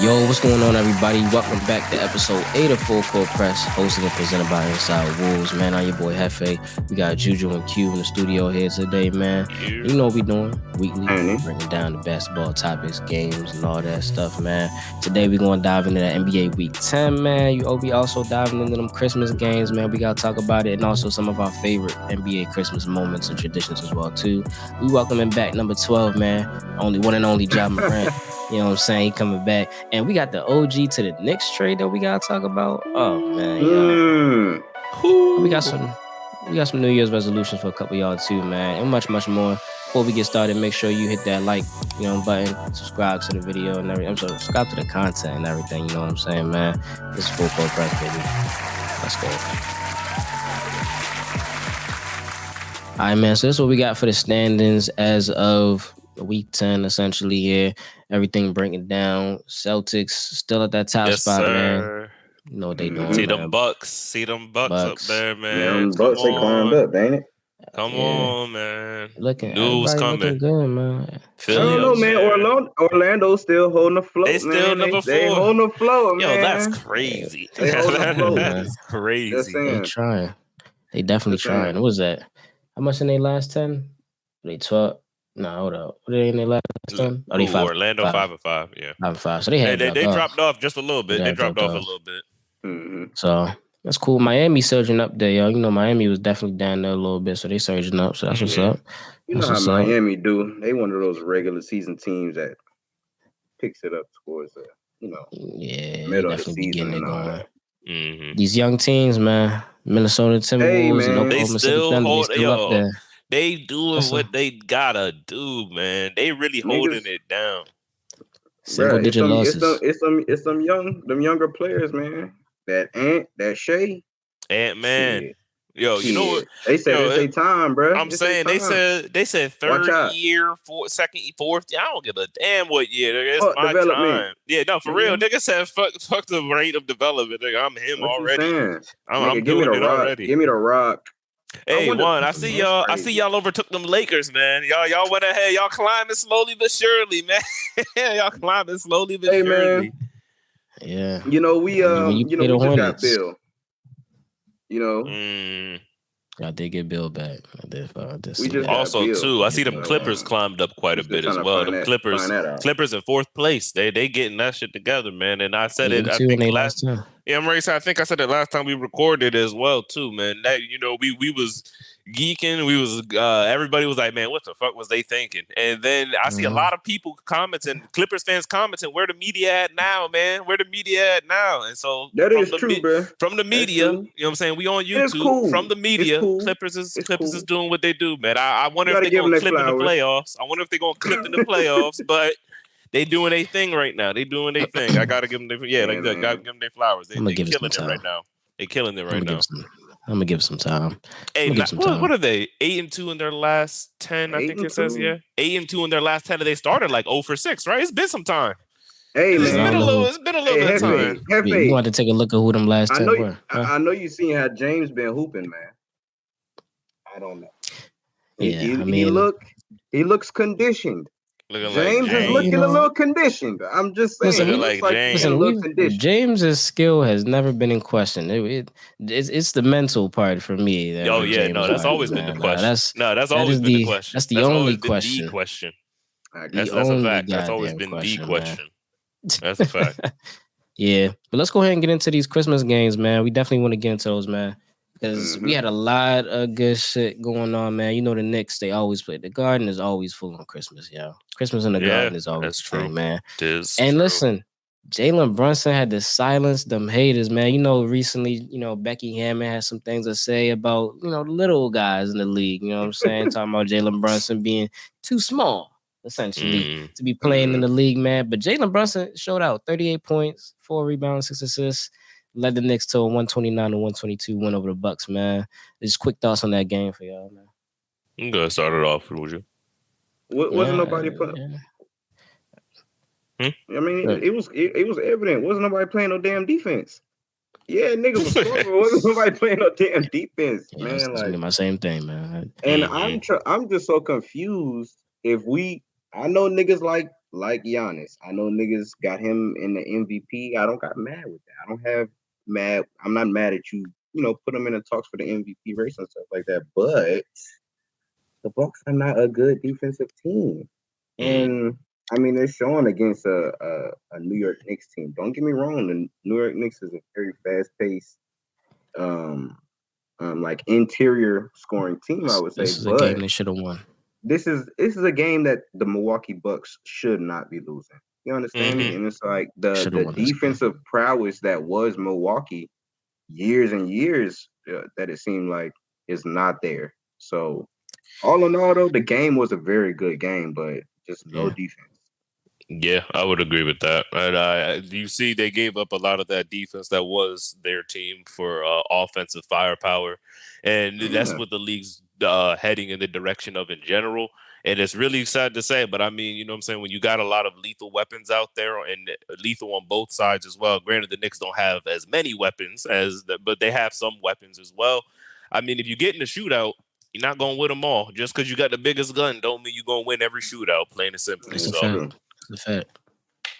Yo, what's going on, everybody? Welcome back to episode 8 of Full Court Press, hosted and presented by Inside Wolves. Man, I'm your boy Hefe. We got Juju and Q in the studio here today, man. You know what we doing weekly, breaking down the basketball topics, games, and all that stuff, man. Today we gonna dive into that NBA Week 10, man. You'll be also diving into them Christmas games, man. We gotta talk about it, and also some of our favorite NBA Christmas moments and traditions as well, too. We welcoming back number 12, man. Only one and only Ja Morant. You know what I'm saying? He coming back. And we got the OG to the Knicks trade that we gotta talk about. Oh man, yeah. We got some New Year's resolutions for a couple of y'all too, man. And much more. Before we get started, make sure you hit that like, button, subscribe to the video and everything. I'm sorry, subscribe to the content and everything, you know what I'm saying, man? This is Full Court Press, baby. Let's go. Alright, man, so this is what we got for the standings as of Week 10, essentially here. Everything breaking down. Celtics still at that top spot, sir. Man. You know what they doing. See them Bucks up there, man. Yeah, them Bucks, they climbed up, ain't it? Come on, man. News coming. Looking good, man. I don't know, man. Orlando's still holding the float, they still man. number 4. They holding the float, man. Yo, that's crazy. They holding the float. That's crazy. They trying. They definitely trying. What was that? How much in their last 10? They 12. No, hold up. What are they in their last 10? Oh, they 5. Orlando 5-5. Yeah, 5-5. So they dropped off just a little bit. They dropped off a little bit. Mm-hmm. So that's cool. Miami surging up there, yo. You know, Miami was definitely down there a little bit, so they surging up. So that's what's up. You know how Miami do. They one of those regular season teams that picks it up towards middle of the season and all that. Mm-hmm. These young teams, man. Minnesota Timberwolves and Oklahoma City Thunder, they still up there. They doing what they gotta do, man. They really holding it down. Single-digit losses. It's some younger players, man. That Shea. Man. Yo, you know what? They said it's their time, bro. I'm saying they said third year, second, fourth. I don't give a damn what year. It's my time. Yeah, no, for real. Nigga said fuck the rate of development. Nigga, I'm him already. I'm doing it already. Give me the rock. Hey, I see y'all overtook them Lakers, man. Y'all went ahead. Y'all climbing slowly but surely, man. Y'all climbing slowly but surely. Man. Yeah. We just got Bill. I did get Bill back. Also, too, I see them Clippers climbed up quite a bit as well. The Clippers in 4th place. They getting that shit together, man. And I said it. I think last time. Yeah, I'm ready. I think I said it last time we recorded as well, too, man. That we was geeking. We was everybody was like, man, what the fuck was they thinking? And then I see a lot of people commenting, Clippers fans commenting, where the media at now, man? Where the media at now? And so that is true, bro. From the media, you know what I'm saying? We on YouTube. Cool. From the media, Clippers is doing what they do, man. I wonder if they're gonna clip in the playoffs. I wonder if they're gonna clip in the playoffs, but they doing their thing right now. They doing their thing. I gotta give them gotta give them their flowers. They killing it right now. They killing it right now. I'm gonna give some time. Hey, what are they? 8-2 in their last 10. I think it says 8-2 in their last 10. They started like 0 for 6, right? It's been some time. Hey, man, it's been a little bit of time. You want to take a look at who them last 10 were? I know you seen how James been hooping, man. I don't know. Yeah, he looks conditioned. James is looking a little conditioned. I'm just saying. James's skill has never been in question. It's the mental part for me. That's always been the question. That's always been the question. That's the only question. That's a fact. That's always been the question. That's a fact. Yeah, but let's go ahead and get into these Christmas games, man. We definitely want to get into those, man. Because we had a lot of good shit going on, man. You know the Knicks, they always play. The Garden is always full on Christmas, yo. Christmas in the Garden is always true, man. Listen, Jalen Brunson had to silence them haters, man. Recently, Becky Hammon had some things to say about, the little guys in the league. You know what I'm saying? Talking about Jalen Brunson being too small, essentially, to be playing in the league, man. But Jalen Brunson showed out 38 points, 4 rebounds, 6 assists. Led the Knicks to a 129-122 win over the Bucks, man. Just quick thoughts on that game for y'all, man. I'm gonna start it off, would you? Wasn't nobody playing? I mean, it was evident. Wasn't nobody playing no damn defense. Yeah, niggas was scoring, but wasn't nobody playing no damn defense, man. That's my same thing, man. And I'm just so confused. I know niggas like like Giannis. I know niggas got him in the MVP. I don't got mad with that. I don't have mad. I'm not mad at you. Put him in the talks for the MVP race and stuff like that. But the Bucks are not a good defensive team, and I mean they're showing against a New York Knicks team. Don't get me wrong. The New York Knicks is a very fast-paced, like interior scoring team. I would say this is a game they should have won. This is a game that the Milwaukee Bucks should not be losing. You understand me? And it's like the defensive prowess that was Milwaukee years and years that it seemed like is not there. So all in all, though, the game was a very good game, but just no defense. Yeah, I would agree with that. And you see, they gave up a lot of that defense that was their team for offensive firepower, and that's what the league's heading in the direction of in general. And it's really sad to say, but I mean, you know what I'm saying? When you got a lot of lethal weapons out there and lethal on both sides as well. Granted, the Knicks don't have as many weapons but they have some weapons as well. I mean, if you get in a shootout, you're not going to win them all. Just because you got the biggest gun don't mean you're going to win every shootout, plain and simply. It's a fact. It's a fact.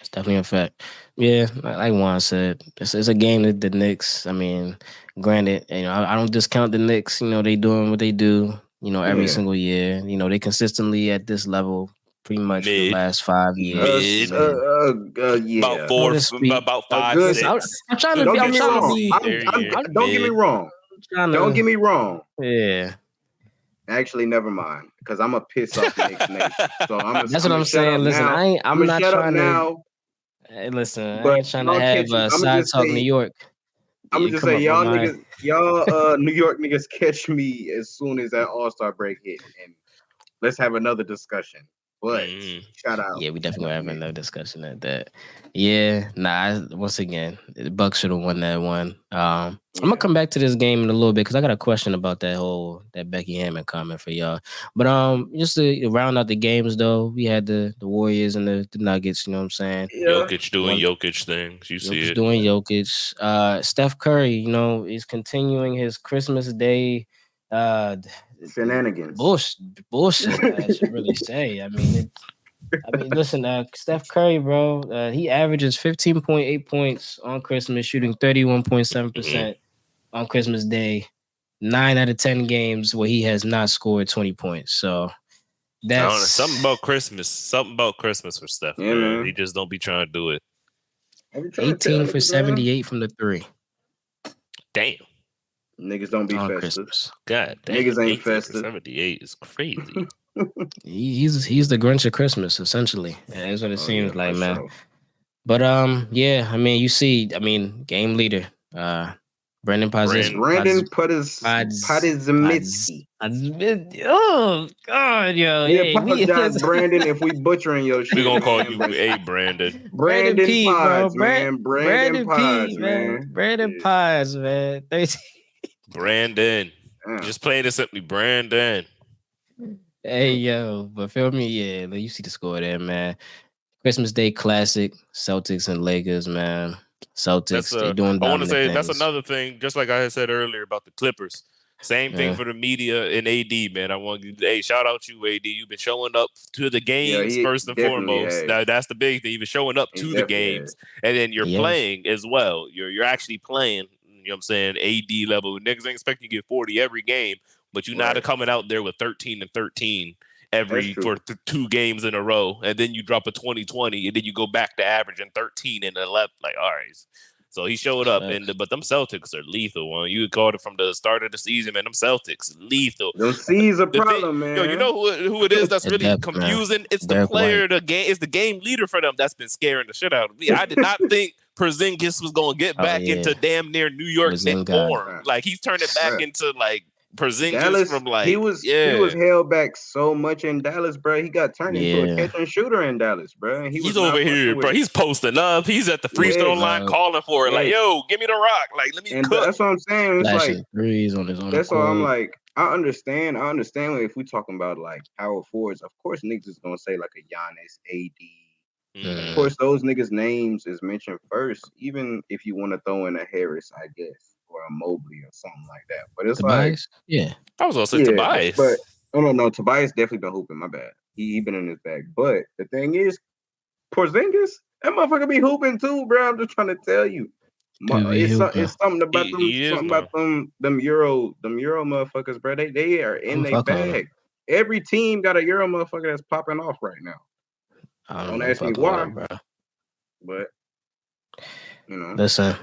It's definitely a fact. Yeah, like Juan said, it's a game that the Knicks, I mean, granted, I don't discount the Knicks. They doing what they do, every single year. They consistently at this level pretty much for the last 5 years. Yeah. About 5, 6. I'm trying to be. Don't get me wrong. Don't get me wrong. Yeah. Actually, never mind, because I'm gonna piss off Knicks Nation. So that's what I'm saying. Listen, I'm not trying to. Hey, listen, I ain't trying to have a side talk New York. I'm gonna just say, y'all New York niggas catch me as soon as that All-Star break hit, and let's have another discussion. But shout out. Yeah, we definitely have another discussion at that. Yeah, once again, the Bucks should have won that one. I'm gonna come back to this game in a little bit because I got a question about that Becky Hammon comment for y'all. But just to round out the games though, we had the Warriors and the Nuggets. You know what I'm saying? Yeah. Jokic doing Jokic things. You see it. Doing Jokic. Steph Curry, is continuing his Christmas Day. Shenanigans. Bullshit. I should really say. I mean, listen, Steph Curry, bro. He averages 15.8 points on Christmas, shooting 31.7% on Christmas Day. 9 out of 10 games where he has not scored 20 points. So that's something about Christmas. Something about Christmas for Steph. Yeah, man. He just don't be trying to do it. 18 for 78 from the 3. Damn. Niggas don't be festive. Christmas. God damn. Niggas ain't festive. 78 is crazy. He's the Grinch of Christmas, essentially. Yeah, that's what it seems like, man. Sure. But yeah, I mean, you see, game leader, Brandon Podziemski. Oh God, yo! Yeah, apologize, Brandon, if we butchering your shit. We gonna call you Brandon. Brandon P, Pods, bro. Man. Brandon Pods, P, man. Brandon Pods, man. Brandon, just play this simply, Brandon. Hey yo, but feel me, yeah. You see the score there, man. Christmas Day classic, Celtics and Lakers, man. Celtics, they doing. I want to say that's another thing, just like I had said earlier about the Clippers. Same thing for the media and AD, man. I want to shout out you, AD. You've been showing up to the games first and foremost. That's the big thing. You've been showing up to the games, and then you're playing as well. You're actually playing. You know what I'm saying? AD level. Niggas ain't expecting you to get 40 every game, but you're not coming out there with 13 and 13 for 2 games in a row, and then you drop a 20-20, and then you go back to averaging 13 and 11. Like, all right. So he showed up, but them Celtics are lethal. One, you called it from the start of the season, man. Them Celtics lethal. Those C's a problem, man. You know who it is that's really confusing? Man. It's the player, it's the game leader for them that's been scaring the shit out of me. I did not think Porzingis was gonna get back into damn near New York Knicks form. Like he's turned it back into like Porzingis Dallas, from like he was held back so much in Dallas, bro. He got turned into a catch and shooter in Dallas, bro. He's over here, bro. He's posting up. He's at the free throw line calling for it, like, "Yo, give me the rock, like, let me cook." That's what I'm saying. It's flashing like threes on his own. That's why I'm like, I understand if we talking about like power forwards. Of course, niggas is gonna say like a Giannis, AD. Of course, those niggas' names is mentioned first, even if you want to throw in a Harris, I guess. Or a Mobley or something like that. But it's Tobias? I was gonna say Tobias. But no, Tobias definitely been hooping, my bad. He been in his bag. But the thing is, Porzingis, that motherfucker be hooping too, bro. I'm just trying to tell you. It's something about them Euro motherfuckers, bro. They are in their bag. Every team got a Euro motherfucker that's popping off right now. Don't ask me why, bro. But listen,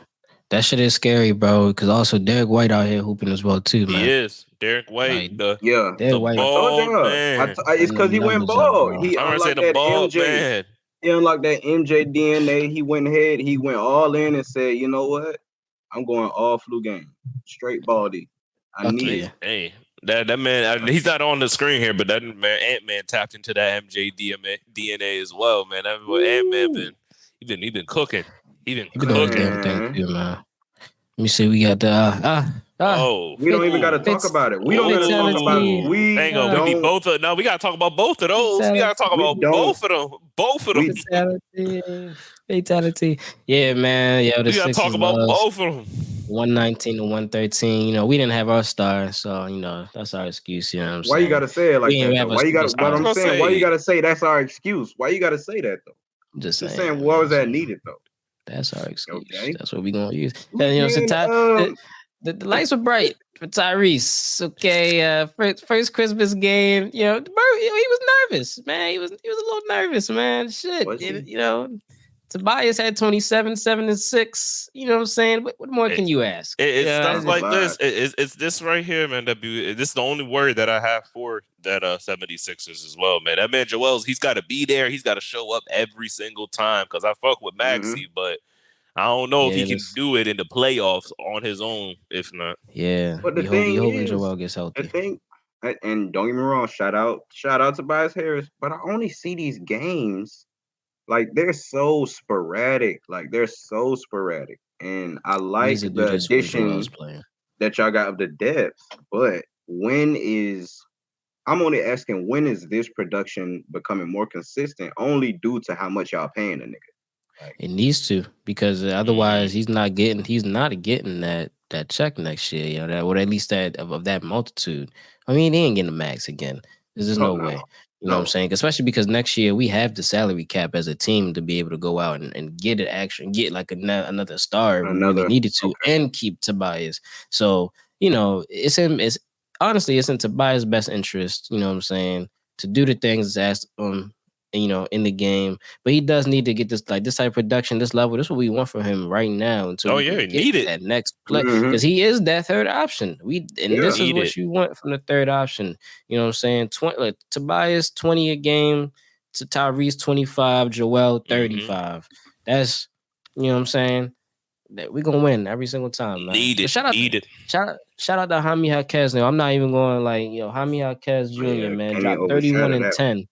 that shit is scary, bro. Because also Derek White out here hooping as well too, man. He is Derek White. Derek White. Bald man. It's because he went bald. He unlocked that MJ. Man. He unlocked that MJ DNA. He went ahead. He went all in and said, "You know what? I'm going all flu game, straight baldy. I need it." Hey, that man. He's not on the screen here, but that man Ant-Man tapped into that MJ DNA as well, man. That boy Ant-Man he been cooking. He been cooking. Damn thing too, man. Let me see. We got the we don't even got to talk about it. We don't got to talk about it. We need both of. No, we got to talk about both of those. We got to talk about both of them. Both of them. Fatality. Yeah, man. Yeah, we got to talk about both of them. 119 to 113. We didn't have our star, so that's our excuse. You know what I'm saying? Why you gotta say it like that? Why you got? What I'm saying? Why you gotta say that's our excuse? Why you gotta say that though? I'm just saying. Why was that needed though? That's our excuse. Okay. That's what we're gonna use. And, the lights were bright for Tyrese. Okay, first Christmas game. He was nervous, man. He was a little nervous, man. Shit, Tobias had 27, 7 and 6. You know what I'm saying? What more can you ask? It's stuff like this. It's this right here, man. This is the only word that I have for that 76ers as well, man. That man Joel's, he's got to be there. He's got to show up every single time because I fuck with Maxey, but I don't know if he can do it in the playoffs on his own. If not, But the thing hoping Joel gets healthy. The thing, and don't get me wrong, shout out to Tobias Harris, but I only see these games. Like they're so sporadic. And I like the addition that y'all got of the depth. But I'm only asking, when is this production becoming more consistent? Only due to how much y'all paying the nigga. It needs to, because otherwise he's not getting that check next year. Or at least that of that multitude. I mean, he ain't getting the max again. There's just no way. You know what I'm saying? Especially because next year we have the salary cap as a team to be able to go out and get it action, get like another star if we really needed to, and keep Tobias. So, it's in Tobias' best interest, you know what I'm saying, to do the things that's asked in the game. But he does need to get this type of production, this level. This is what we want from him right now until we get that next play. Because he is that third option. This is what you want from the third option. You know what I'm saying? Tobias 20 a game, to Tyrese 25, Joel 35. That's, you know what I'm saying? That we're gonna win every single time, man. Shout out to Jaime Jaquez. Now I'm not even going Jaime Jaquez Jr. Man, dropped 31 and 10.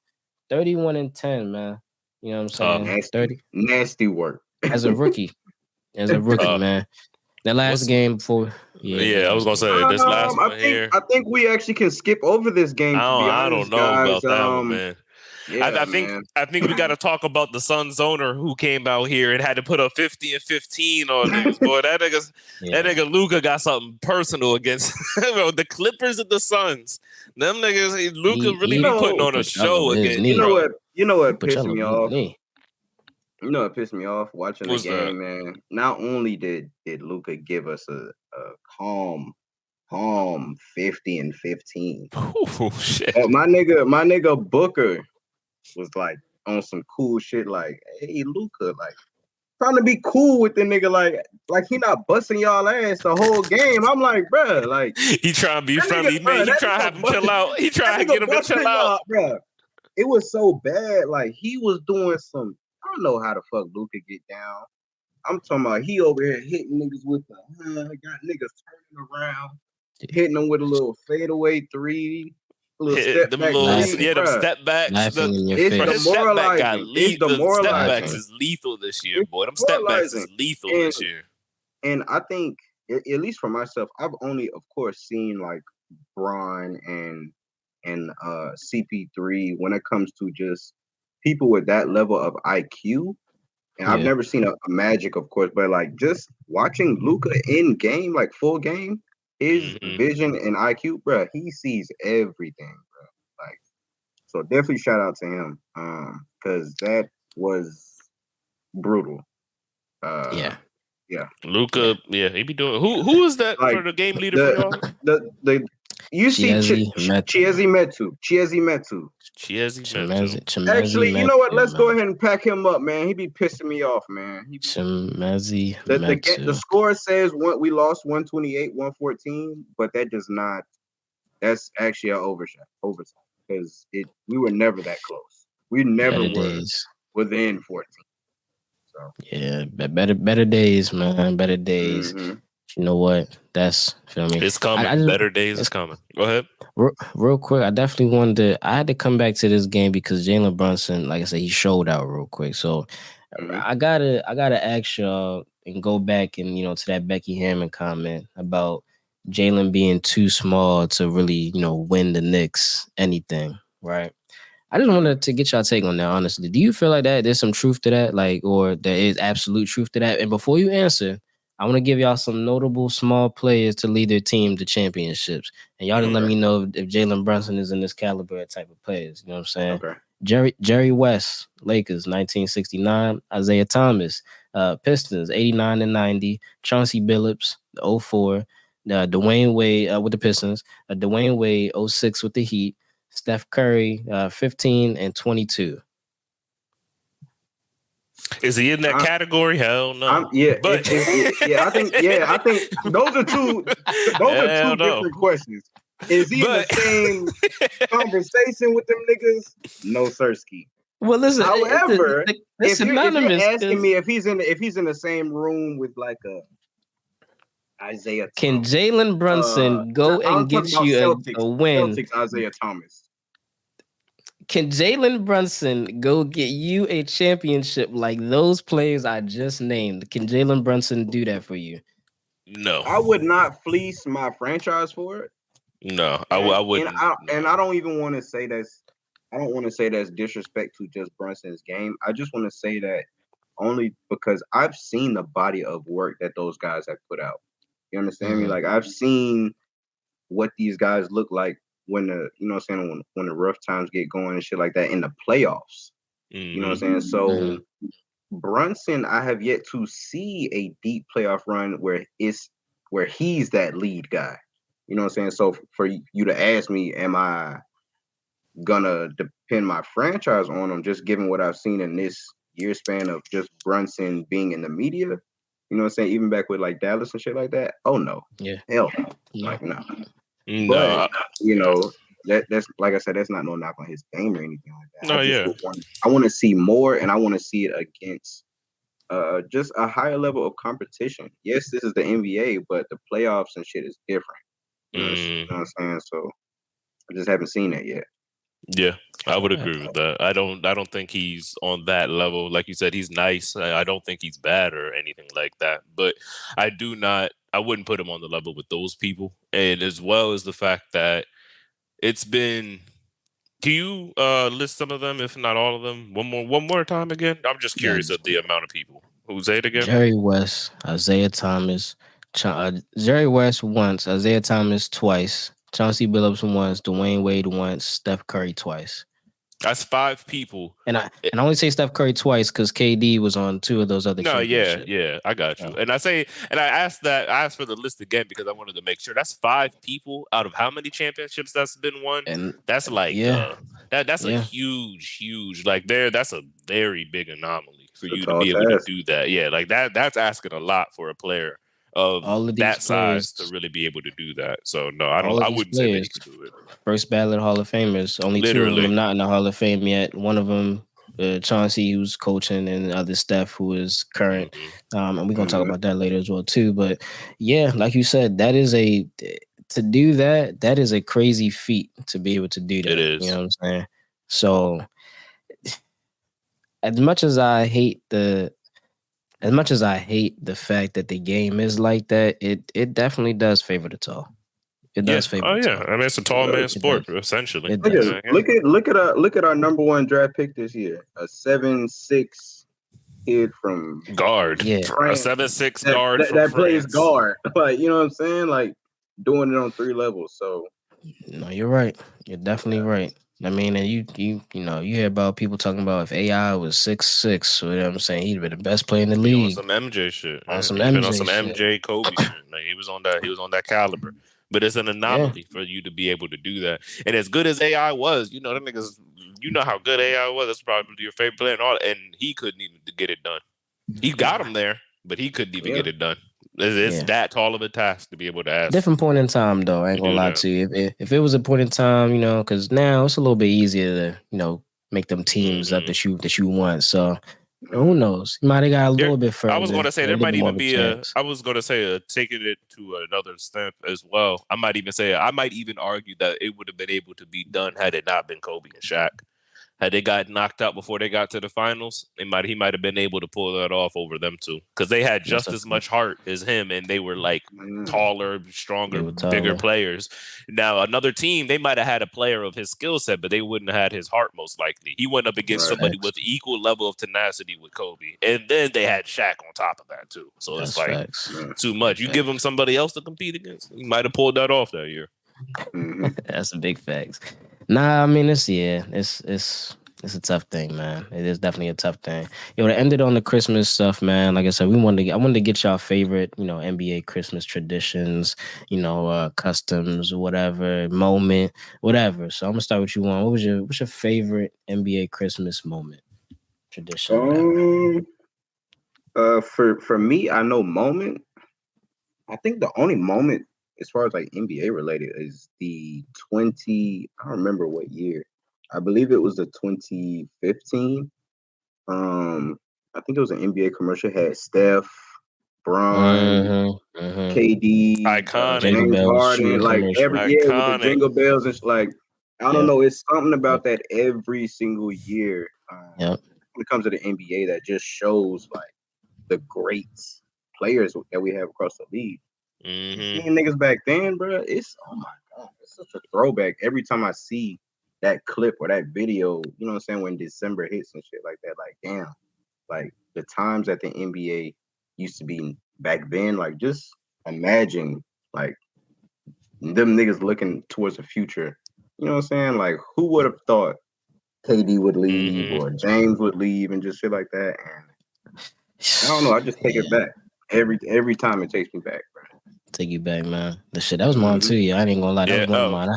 31 and 10, man. You know what I'm saying? Nasty work. As a rookie, man. That last game before. I was gonna say this last one here. I think we actually can skip over this game. I don't know guys. about that one, man. I think we got to talk about the Suns owner who came out here and had to put a 50 and 15 on niggas. Boy, that nigga Luka got something personal against the Clippers and the Suns. Them niggas, Luka really be putting on a show again. You know what pissed me off? You know what pissed me off watching the game, man? Not only did Luka give us a calm 50 and 15. Oh shit! My nigga Booker was like on some cool shit, like, hey Luka, like trying to be cool with the nigga, like he not busting y'all ass the whole game. I'm like, bruh, like he trying to be friendly, man. He trying to have him chill out. He trying to get him to chill out, bruh. It was so bad. Like he was doing some. I don't know how the fuck Luka get down. I'm talking about he over here hitting niggas with got niggas turning around, hitting them with a little fadeaway three. Step back, them step backs. It's demoralizing. The step backs is lethal this year, boy. Them step backs is lethal this year. And I think, at least for myself, I've only, of course, seen like Bron and CP3 when it comes to just people with that level of IQ. And I've never seen a Magic, of course, but like just watching Luka in game, like full game. His vision and IQ, bro, he sees everything, bro. Like, so definitely shout out to him, because was brutal. Yeah. Luka, he be doing. Who is that for the game leader for y'all? You see Chiezi Metu. Actually, you know what? Let's go ahead and pack him up, man. He be pissing me off, man. The score says we lost 128-114, but that does not. That's actually an overtime because we were never that close. We never were within 14. So yeah, better days, man. Better days. Mm-hmm. You know what? That's feel me. It's coming. Better days is coming. Go ahead. Real quick, I definitely I had to come back to this game because Jalen Brunson, like I said, he showed out real quick. So I gotta ask y'all and go back and to that Becky Hammon comment about Jalen being too small to really win the Knicks anything, right? I just wanted to get y'all take on that, honestly. Do you feel like that there's some truth to that, or there is absolute truth to that? And before you answer, I want to give y'all some notable small players to lead their team to championships. And y'all just let me know if Jalen Brunson is in this caliber type of players. You know what I'm saying? Okay. Jerry West, Lakers, 1969. Isaiah Thomas, Pistons, 89 and 90. Chauncey Billups, 04. Dwayne Wade with the Pistons. Dwayne Wade, 06 with the Heat. Steph Curry, 15 and 22. Is he in that category? Hell no. I think those are two different questions. Is he in the same conversation with them niggas? No, sirski. Well, listen. However, if you're asking me if he's in the same room with like a Isaiah Thomas, can Jalen Brunson go and get you a win? Celtics, Isaiah Thomas. Can Jalen Brunson go get you a championship like those players I just named? Can Jalen Brunson do that for you? No. I would not fleece my franchise for it. No, I wouldn't. And I don't even want to say that's. I don't want to say that's disrespect to just Brunson's game. I just want to say that only because I've seen the body of work that those guys have put out. You understand me? Like I've seen what these guys look like when when the rough times get going and shit like that in the playoffs. You know what I'm saying? So Brunson, I have yet to see a deep playoff run where he's that lead guy. You know what I'm saying? So for you to ask me, am I gonna depend my franchise on him just given what I've seen in this year span of just Brunson being in the media? You know what I'm saying? Even back with like Dallas and shit like that. Oh no. Yeah. Hell no. Like no. But that's like I said, that's not no knock on his game or anything like that. I want to see more, and I want to see it against just a higher level of competition. Yes, this is the NBA, but the playoffs and shit is different. You know what I'm saying? So I just haven't seen that yet. Yeah, I would agree with that. I don't think he's on that level. Like you said, he's nice. I don't think he's bad or anything like that. But I wouldn't put him on the level with those people. And as well as the fact that it's been. Can you list some of them, if not all of them, one more time again? I'm just curious of the amount of people. Who's it again? Jerry West, Isaiah Thomas, Jerry West once, Isaiah Thomas twice, Chauncey Billups once, Dwayne Wade once, Steph Curry twice. That's 5 people. And I only say Steph Curry twice because KD was on 2 of those other championships. Yeah, I got you. And I asked for the list again because I wanted to make sure. That's 5 people out of how many championships that's been won? And that's like that's a huge like that's a very big anomaly for you to be able to do that. Yeah, like that's asking a lot for a player of that size to really be able to do that. So no, I wouldn't say that he could do it. First ballot Hall of Famers. Only 2 of them not in the Hall of Fame yet. One of them, Chauncey, who's coaching, and the other Steph, who is current. And we're gonna talk about that later as well too. But yeah, like you said, that is to do that. That is a crazy feat to be able to do that. It is. You know what I'm saying? So as much as I hate the fact that the game is like that, it definitely does favor the tall. It does favor the tall. I mean, it's a tall man sport, essentially. Look at our number 1 draft pick this year. A 7'6" kid from guard. Yeah. France. A 7'6" guard that plays guard. Like, you know what I'm saying? Like doing it on 3 levels. So no, you're right. You're definitely right. I mean, and you hear about people talking about if AI was 6'6", you know what I'm saying, he'd be the best player in the league. On some MJ shit. On some He's been MJ on some shit. MJ Kobe shit. Like he was on that caliber. But it's an anomaly for you to be able to do that. And as good as AI was, them niggas, you know how good AI was. That's probably your favorite player and all. And he couldn't even get it done. He got him there, but he couldn't even get it done. It's that tall of a task to be able to ask. Different point in time, though. I ain't gonna lie to you. If it was a point in time, because now it's a little bit easier to, make them teams up that you want. So who knows? You might have got a little bit further. I was gonna say there might even be taking it to another step as well. I might even argue that it would have been able to be done had it not been Kobe and Shaq. Had they got knocked out before they got to the finals, he might have been able to pull that off over them too, because they had just as much heart as him, and they were like taller, stronger, bigger players. Now another team, they might have had a player of his skill set, but they wouldn't have had his heart most likely. He went up against somebody with equal level of tenacity with Kobe, and then they had Shaq on top of that too. So it's like too much. You give him somebody else to compete against, he might have pulled that off that year. That's a big facts. Nah, I mean it's a tough thing, man. It is definitely a tough thing. To end it on the Christmas stuff, man. Like I said, I wanted to get y'all favorite, NBA Christmas traditions, customs, whatever, moment, whatever. So I'm gonna start with you, Juan. What's your favorite NBA Christmas moment, tradition? For me, I know moment. I think the only moment as far as like NBA related is the I don't remember what year. I believe it was the 2015. I think it was an NBA commercial. It had Steph, Bron, KD, James Harden, like with the jingle bells and like I don't know. It's something about that every single year. When it comes to the NBA, that just shows like the great players that we have across the league. Seeing niggas back then, bro, it's oh my god, it's such a throwback. Every time I see that clip or that video, you know what I'm saying, when December hits and shit like that, like damn, like the times that the NBA used to be back then, like just imagine like them niggas looking towards the future. You know what I'm saying? Like who would have thought KD would leave or James would leave and just shit like that? And I don't know, I just take it back. Every time it takes me back, bro. Take you back, man. The shit that was mine too. Yeah, I ain't gonna lie, that was one of mine.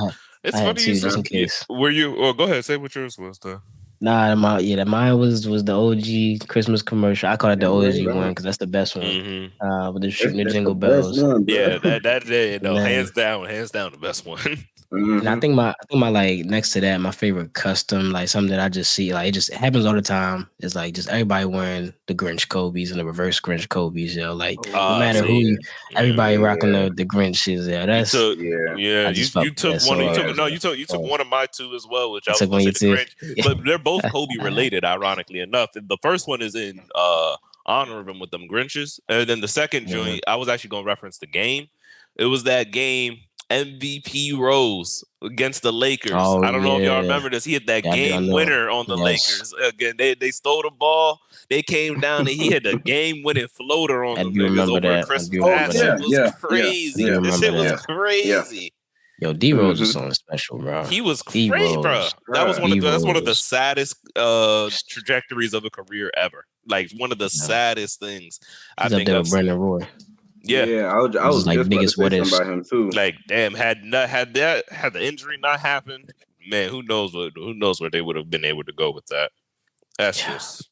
I had two just in case. Were you? Well, go ahead. Say what yours was, though. Nah, mine was the OG Christmas commercial. I call it the OG one because that's the best one. With the shooting the jingle bells. Hands down the best one. And I think my like next to that, my favorite custom, like something that I just see, like it happens all the time. Is like just everybody wearing the Grinch Kobe's and the reverse Grinch Kobe's. Like no matter who, everybody rocking the Grinches. You took one of my two as well, which I was going to say the Grinch. But they're both Kobe related, ironically enough. The first one is in honor of him with them Grinches, and then the second joint, I was actually going to reference the game. It was that game. MVP Rose against the Lakers. I don't know if y'all remember this. He had that game winner on the Lakers. Again, they stole the ball. They came down and he had the game winning floater on them niggas over Christmas. That shit was crazy. This shit was crazy. Yo, D Rose was something special, bro. He was crazy, bro. That's one of the saddest trajectories of a career ever. Like one of the saddest things I think I've seen. Brandon Roy. I was like just biggest about to say about him too. Like, damn, had the injury not happened, man, who knows where they would have been able to go with that. That's just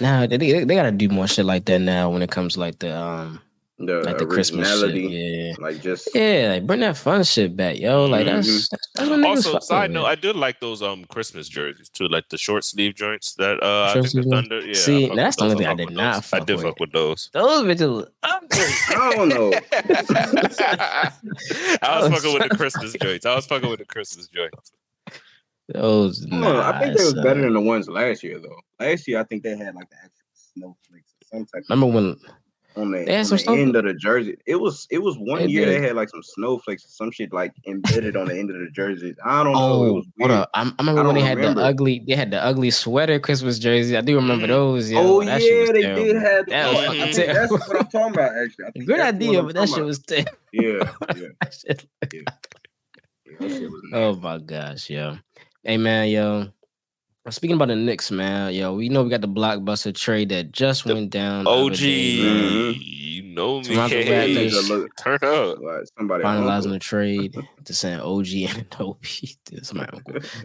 now they gotta do more shit like that now when it comes to like the Christmas shit. Like bring that fun shit back, yo. Like that's what also side note, I did like those Christmas jerseys too, like the short sleeve joints that I think the Thunder. Yeah, see, that's the only thing I did not fuck with. I did fuck with those. Those bitches ugly. I don't know. I was fucking with the Christmas joints. Those I think they was better than the ones last year though. Last year I think they had like the actual snowflakes or some type. Remember when on the end of the jersey. It was one year they had like some snowflakes or some shit like embedded on the end of the jersey. I don't know. It was weird. Hold up. I remember when they had the ugly sweater Christmas jersey. I do remember those. Yo. Oh yeah, they did have that's what I'm talking about actually. Good idea, but that shit was terrible. Yeah. Oh my gosh, yo. Hey man, yo. Speaking about the Knicks, man, yo, we know we got the blockbuster trade that just went down the other day, man. You know me. Toronto Raptors turn up like somebody finalizing the trade to send OG Anunoby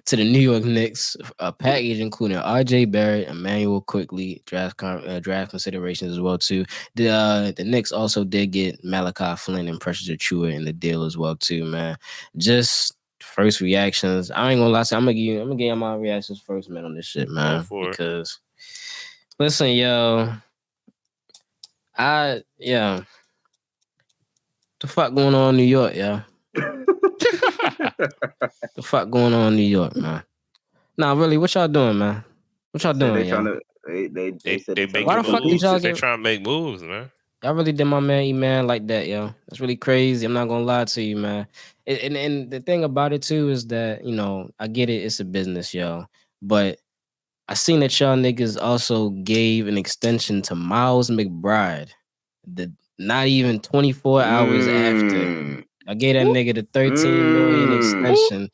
to the New York Knicks. A package including RJ Barrett, Emmanuel Quickly, draft considerations as well too. The Knicks also did get Malachi Flynn and Precious Achiuwa in the deal as well too, man. Just first reactions. I ain't gonna lie, I'm gonna give you my reactions first, man, on this shit, man. Because listen, yo, the fuck going on in New York, yo? The fuck going on in New York, man? Nah, really, what y'all doing, man? What y'all doing, yo? They said why the fuck did y'all they trying to make moves, man? Y'all really did my man E-Man like that, yo. That's really crazy. I'm not gonna lie to you, man. And the thing about it too is that, you know, I get it, it's a business, yo. But I seen that y'all niggas also gave an extension to Miles McBride. Not even 24 hours after. I gave that nigga the $13 million extension.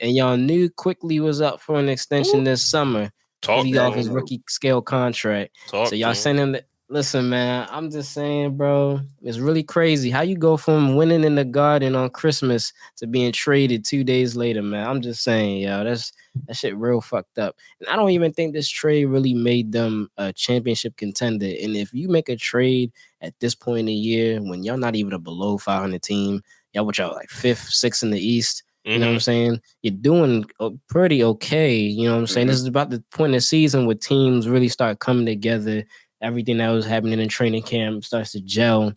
Y'all knew Quickly was up for an extension this summer. He's off his rookie scale contract. So y'all sent him listen, man, I'm just saying, bro, it's really crazy how you go from winning in the Garden on Christmas to being traded 2 days later, man. I'm just saying, yo, that shit real fucked up. And I don't even think this trade really made them a championship contender. And if you make a trade at this point in the year when y'all not even a below 500 team, y'all like 5th, 6th in the East, you know what I'm saying? You're doing pretty okay. You know what I'm saying? This is about the point in the season where teams really start coming together. Everything that was happening in training camp starts to gel.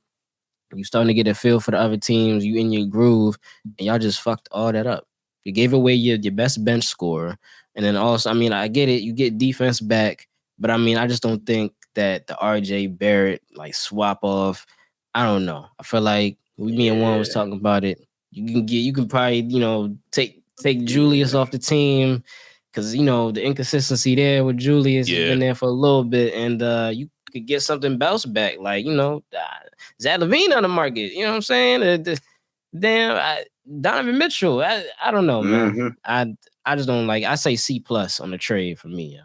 You starting to get a feel for the other teams. You in your groove, and y'all just fucked all that up. You gave away your best bench scorer, and then also, I mean, I get it. You get defense back, but I mean, I just don't think that the RJ Barrett like swap off. I don't know. I feel like me and Juan was talking about it. You can probably, you know, take Julius off the team. Because, you know, the inconsistency there with Julius has been there for a little bit. And you could get something bounce back. Like, you know, Zach LaVine on the market. You know what I'm saying? Donovan Mitchell. I don't know, man. I just don't like. I say C+ on the trade for me.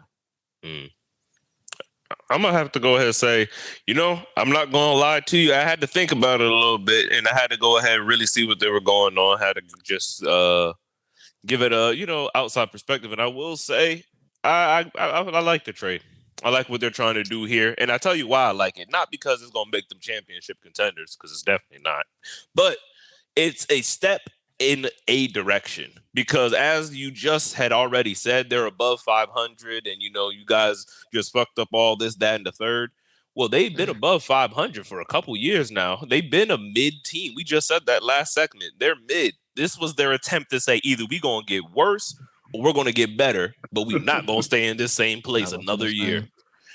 Yeah. I'm going to have to go ahead and say, you know, I'm not going to lie to you. I had to think about it a little bit. And I had to go ahead and really see what they were going on. I had to just... give it a, you know, outside perspective. And I will say, I like the trade. I like what they're trying to do here. And I tell you why I like it. Not because it's going to make them championship contenders, because it's definitely not. But it's a step in a direction. Because as you just had already said, they're above 500. And, you know, you guys just fucked up all this, that, and the third. Well, they've been above 500 for a couple years now. They've been a mid team. We just said that last segment. They're mid. This was their attempt to say either we're going to get worse or we're going to get better, but we're not going to stay in this same place another year.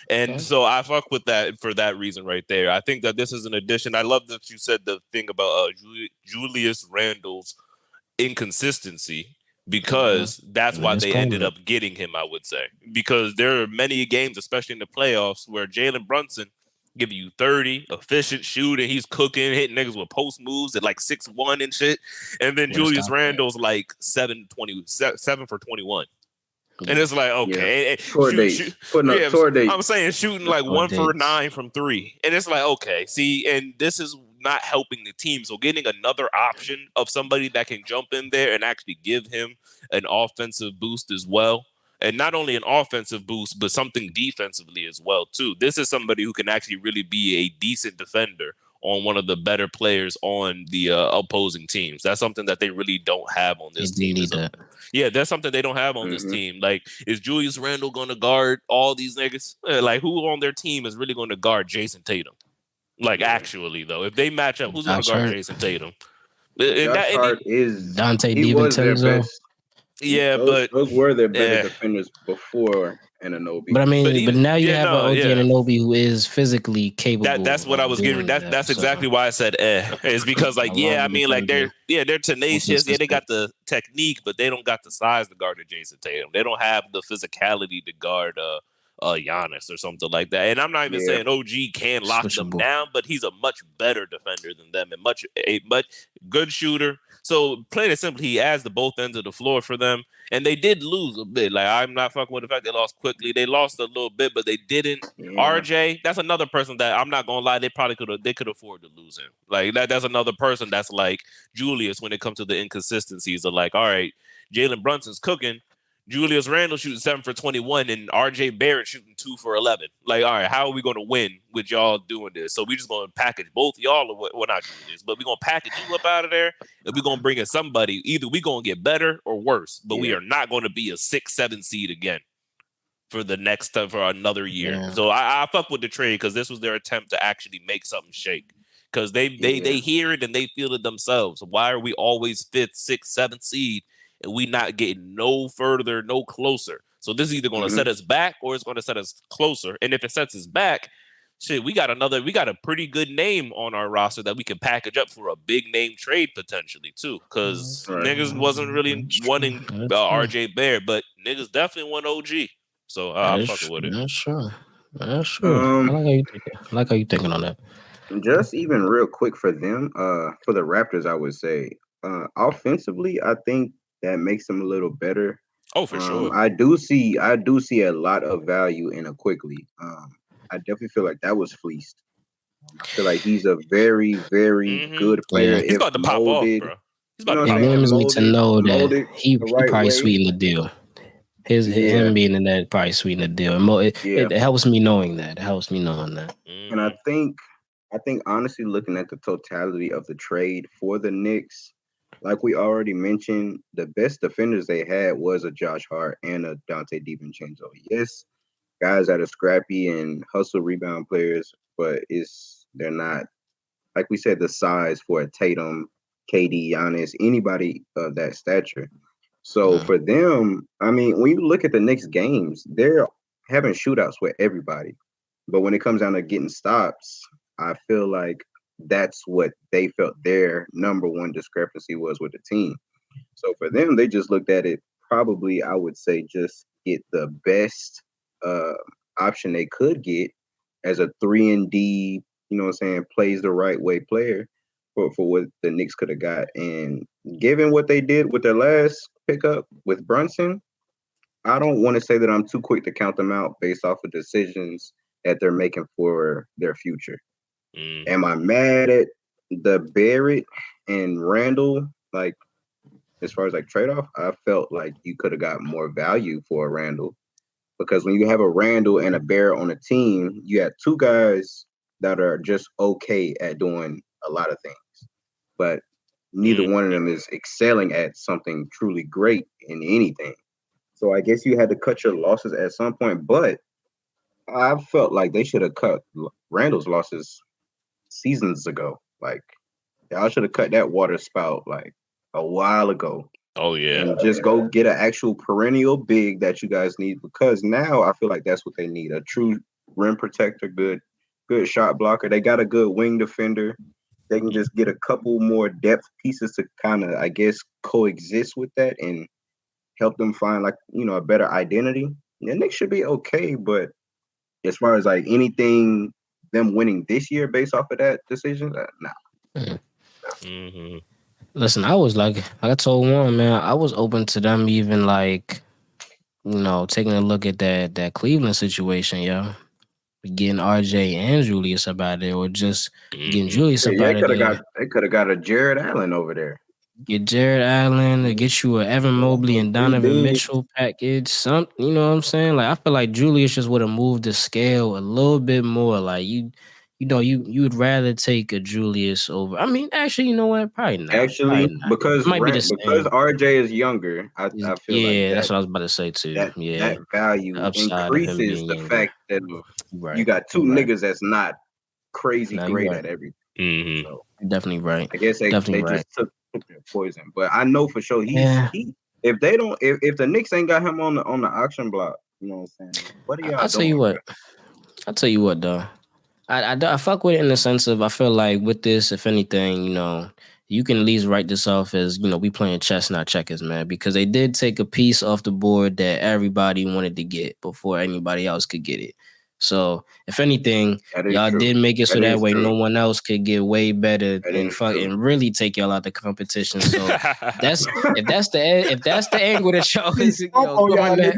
And so I fuck with that for that reason right there. I think that this is an addition. I love that you said the thing about Julius Randle's inconsistency, because that's why they ended up getting him, I would say. Because there are many games, especially in the playoffs, where Jalen Brunson give you 30, efficient shooting, he's cooking, hitting niggas with post moves at like 6'1" and shit. And then Julius Randle's like 7 for 21. And it's like, okay. I'm saying shooting like 1 for 9 from 3. And it's like, okay, see, and this is not helping the team. So getting another option of somebody that can jump in there and actually give him an offensive boost as well. And not only an offensive boost, but something defensively as well, too. This is somebody who can actually really be a decent defender on one of the better players on the opposing teams. That's something that they really don't have on this team. Yeah, that's something they don't have on this team. Like, is Julius Randle going to guard all these niggas? Like, who on their team is really going to guard Jason Tatum? Like, actually, though, if they match up, who's going to guard Jason Tatum? Josh Hart is Dante DiVincenzo. Yeah, those were their better defenders before Anunoby. But I mean, but now you have an OG Anunoby who is physically capable. That's what I was giving. That's exactly why I said It's because like I mean like they're tenacious. Yeah, they got the technique, but they don't got the size to guard Jason Tatum. They don't have the physicality to guard Giannis or something like that. And I'm not even saying OG can lock them down, but he's a much better defender than them and a much good shooter. So plain and simply, he adds the both ends of the floor for them. And they did lose a bit. Like, I'm not fucking with the fact they lost quickly. They lost a little bit, but they didn't. Yeah. RJ, that's another person that I'm not gonna lie, they could afford to lose him. Like that's another person that's like Julius when it comes to the inconsistencies of like, all right, Jalen Brunson's cooking. Julius Randle shooting 7 for 21 and RJ Barrett shooting 2 for 11. Like, all right, how are we going to win with y'all doing this? So we just going to package both y'all, or well, not Julius, but we're going to package you up out of there, and we're going to bring in somebody. Either we're going to get better or worse, but we are not going to be a 6-7 seed again for the next for another year. Yeah. So I fuck with the trade because this was their attempt to actually make something shake. Because they hear it and they feel it themselves. Why are we always 5th, 6th, 7th seed? And we not getting no further, no closer. So this is either going to set us back or it's going to set us closer. And if it sets us back, shit, we got a pretty good name on our roster that we can package up for a big name trade potentially too. Because niggas wasn't really wanting RJ Barrett, but niggas definitely want OG. So I'm fucking with it. That's true. I like how you thinking on that. Just even real quick for them, for the Raptors, I would say, offensively, I think that makes them a little better. Oh, for sure. I do see a lot of value in a Quickly. I definitely feel like that was fleeced. I feel like he's a very, very good player. Yeah. He's about to pop off, bro. He's about to pop off. It moves me to know that he probably sweetened the deal. Him being in that probably sweetened the deal. It helps me knowing that. It helps me knowing that. And I think honestly, looking at the totality of the trade for the Knicks, like we already mentioned, the best defenders they had was a Josh Hart and a Dante DiVincenzo. Yes, guys that are scrappy and hustle rebound players, but they're not, like we said, the size for a Tatum, KD, Giannis, anybody of that stature. So for them, I mean, when you look at the Knicks games, they're having shootouts with everybody. But when it comes down to getting stops, I feel like that's what they felt their number one discrepancy was with the team. So for them, they just looked at it probably, I would say, just get the best option they could get as a 3-and-D, you know what I'm saying, plays the right way player for what the Knicks could have got. And given what they did with their last pickup with Brunson, I don't want to say that I'm too quick to count them out based off of decisions that they're making for their future. Am I mad at the Barrett and Randall, like, as far as like trade-off? I felt like you could have got more value for a Randall, because when you have a Randall and a Barrett on a team, you have two guys that are just okay at doing a lot of things, but neither one of them is excelling at something truly great in anything. So I guess you had to cut your losses at some point, but I felt like they should have cut Randall's losses seasons ago. Like, y'all should have cut that water spout like a while ago. Oh yeah. And just go get an actual perennial big that you guys need, because now I feel like that's what they need. A true rim protector, good shot blocker. They got a good wing defender. They can just get a couple more depth pieces to kind of, I guess, coexist with that and help them find, like, you know, a better identity. And they should be okay, but as far as like anything, them winning this year based off of that decision, nah. Listen, I was like I told Warren, man, I was open to them even like, you know, taking a look at that Cleveland situation, yo. Getting RJ and Julius up out there, or just getting Julius up out there. They could have got a Jared Allen over there. Get Jared Allen, to get you a Evan Mobley and Donovan Mitchell package. You know what I'm saying? Like, I feel like Julius just would have moved the scale a little bit more. Like, you would rather take a Julius over. I mean, actually, you know what? Probably not. Because RJ is younger, I feel like that's what I was about to say too. That value increases the fact that you got two niggas that's not crazy great at everything. So you're definitely right. I guess they just took their poison. But I know for sure if the Knicks ain't got him on the auction block, you know what I'm saying? What are y'all doing? I'll tell you what though. I fuck with it in the sense of, I feel like with this, if anything, you know, you can at least write this off as, you know, we playing chess, not checkers, man, because they did take a piece off the board that everybody wanted to get before anybody else could get it. So if anything, y'all did make it so that way no one else could get way better and fucking really take y'all out the competition. So if that's the angle that y'all is coming at,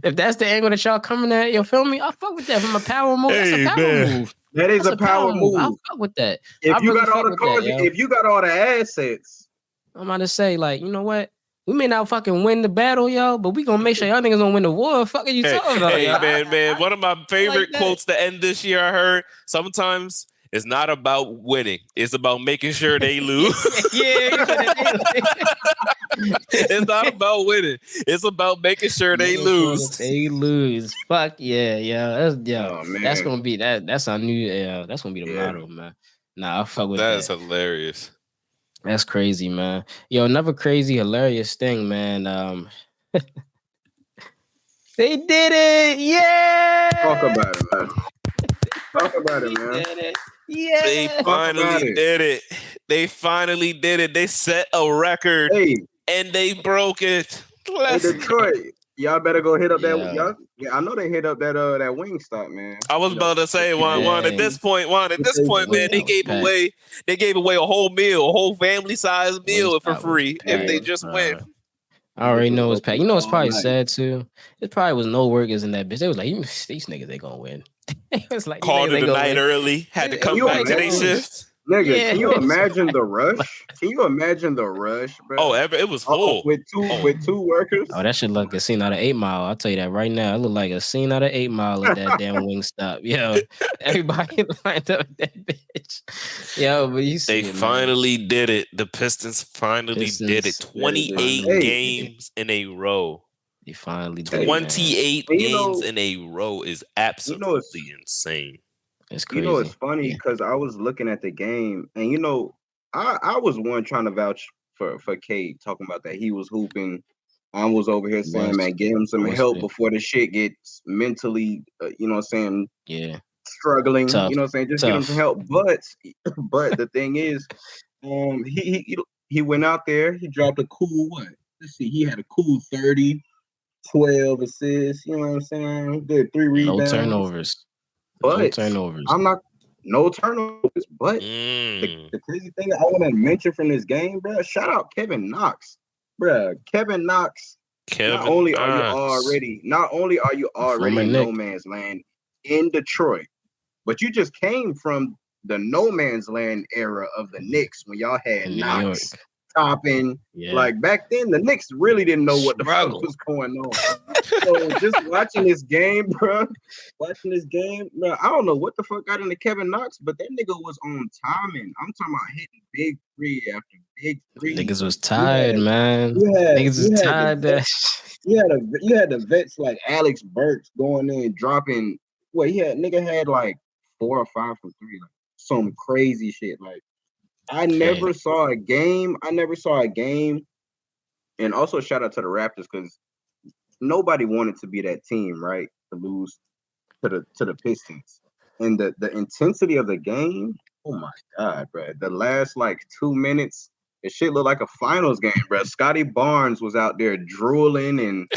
if that's the angle that y'all coming at, you feel me? I fuck with that from a power move. That's a power move. That is a power move. I fuck with that. If you got all the cards, if you got all the assets, I'm about to say, like, you know what? We may not fucking win the battle, yo, but we gonna make sure y'all niggas don't win the war. Fuck are you talking about? Hey, man. One of my favorite quotes to end this year I heard, sometimes it's not about winning. It's about making sure they lose. It's not about winning. It's about making sure they lose. They lose. Fuck yeah. That's gonna be that. That's our new. That's gonna be the motto, man. Nah, I fuck with that. That's hilarious. That's crazy, man. Yo, another crazy, hilarious thing, man. They did it. Yeah. Talk about it, man. Talk about it, man. Yeah. They finally did it. They finally did it. They set a record and they broke it. Hey, Detroit, y'all better go hit up that. Yeah, I know they hit up that Wingstop, man. I was about to say, Juan, at this point, man, they gave away a whole meal, a whole family size meal for free if they just win. I already know it's packed. You know it's probably sad too. It probably was no workers in that bitch. They was like, these niggas they gonna win. It was like called it a night early, had to come back to their shift. Nigga, can you imagine the rush? Can you imagine the rush, bro? Oh, it was full with two workers. Oh, that should look a scene out of 8 Mile. I'll tell you that right now. It looked like a scene out of 8 Mile at that damn Wingstop. Yo, everybody lined up that bitch. Yo, but you see, they finally did it. The Pistons finally did it. 28 games in a row. They finally did 28 games in a row is absolutely insane. It's crazy. You know, it's funny because I was looking at the game, and I was one trying to vouch for Cade, talking about that he was hooping. I was over here saying, man, get him some help before the shit gets mentally, struggling. Tough. You know what I'm saying? Just get him some help. But the thing is, he went out there, he dropped a cool what? Let's see, he had a cool 30, 12 assists. You know what I'm saying? Did 3 rebounds. No turnovers. But no turnovers. No turnovers. But the crazy thing I want to mention from this game, bro, shout out Kevin Knox. Bro, Kevin Knox. Not only are you already in no man's land in Detroit, but you just came from the no man's land era of the Knicks when y'all had Knox, Toppin. Yeah. Like back then, the Knicks really didn't know what the fuck was going on. So just watching this game, bro, I don't know what the fuck got into Kevin Knox, but that nigga was on timing. I'm talking about hitting big three after big three. Niggas was tired, man. Niggas was tired. You had the vets like Alex Burks going in dropping. Well, nigga had like 4 or 5 from 3, like some crazy shit. Like I never saw a game. And also shout out to the Raptors because nobody wanted to be that team, right? To lose to the Pistons. And the intensity of the game, oh my God, bro. The last like 2 minutes, it shit looked like a finals game, bro. Scotty Barnes was out there drooling and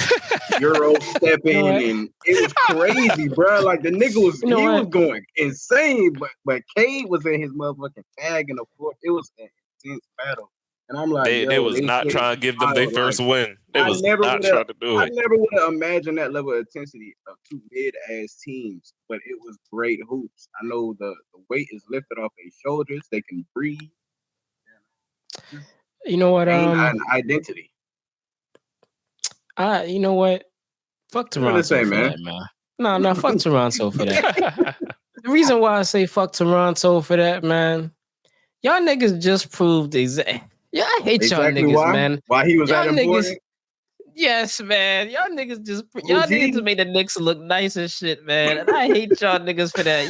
Euro stepping, and it was crazy, bro. Like the nigga was was going insane, but Cade was in his motherfucking tag in the fourth. It was an intense battle. And I'm like, they was not trying to give them their first win. They was not trying to do it. I never would have imagined that level of intensity of 2 mid-ass teams, but it was great hoops. I know the weight is lifted off their shoulders. They can breathe. You know what? Identity. You know what? Fuck Toronto for that, man. No, fuck Toronto for that. The reason why I say fuck Toronto for that, man, y'all niggas just proved Yeah, I hate y'all niggas, man. Why he was that important? Yes, man. Y'all niggas just made the Knicks look nice as shit, man. And I hate y'all niggas for that.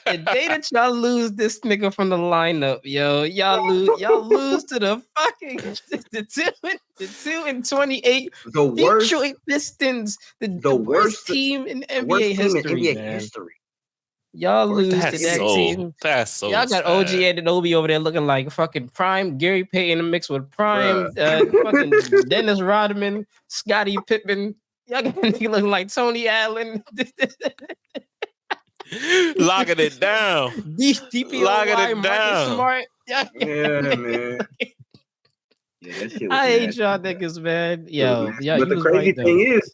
The day that y'all lose this nigga from the lineup, yo, y'all lose to the fucking the 2-28 Detroit Pistons, the worst team in NBA history. Y'all lose to that team. That's so y'all got OG Anunoby over there looking like fucking prime Gary Payton mixed with prime fucking Dennis Rodman, Scottie Pippen. Y'all got a nigga looking like Tony Allen. Locking it down. DPOY, Marcus Smart. Yeah, man. Yeah, that shit was I hate y'all niggas, man. Yo, but the crazy thing is,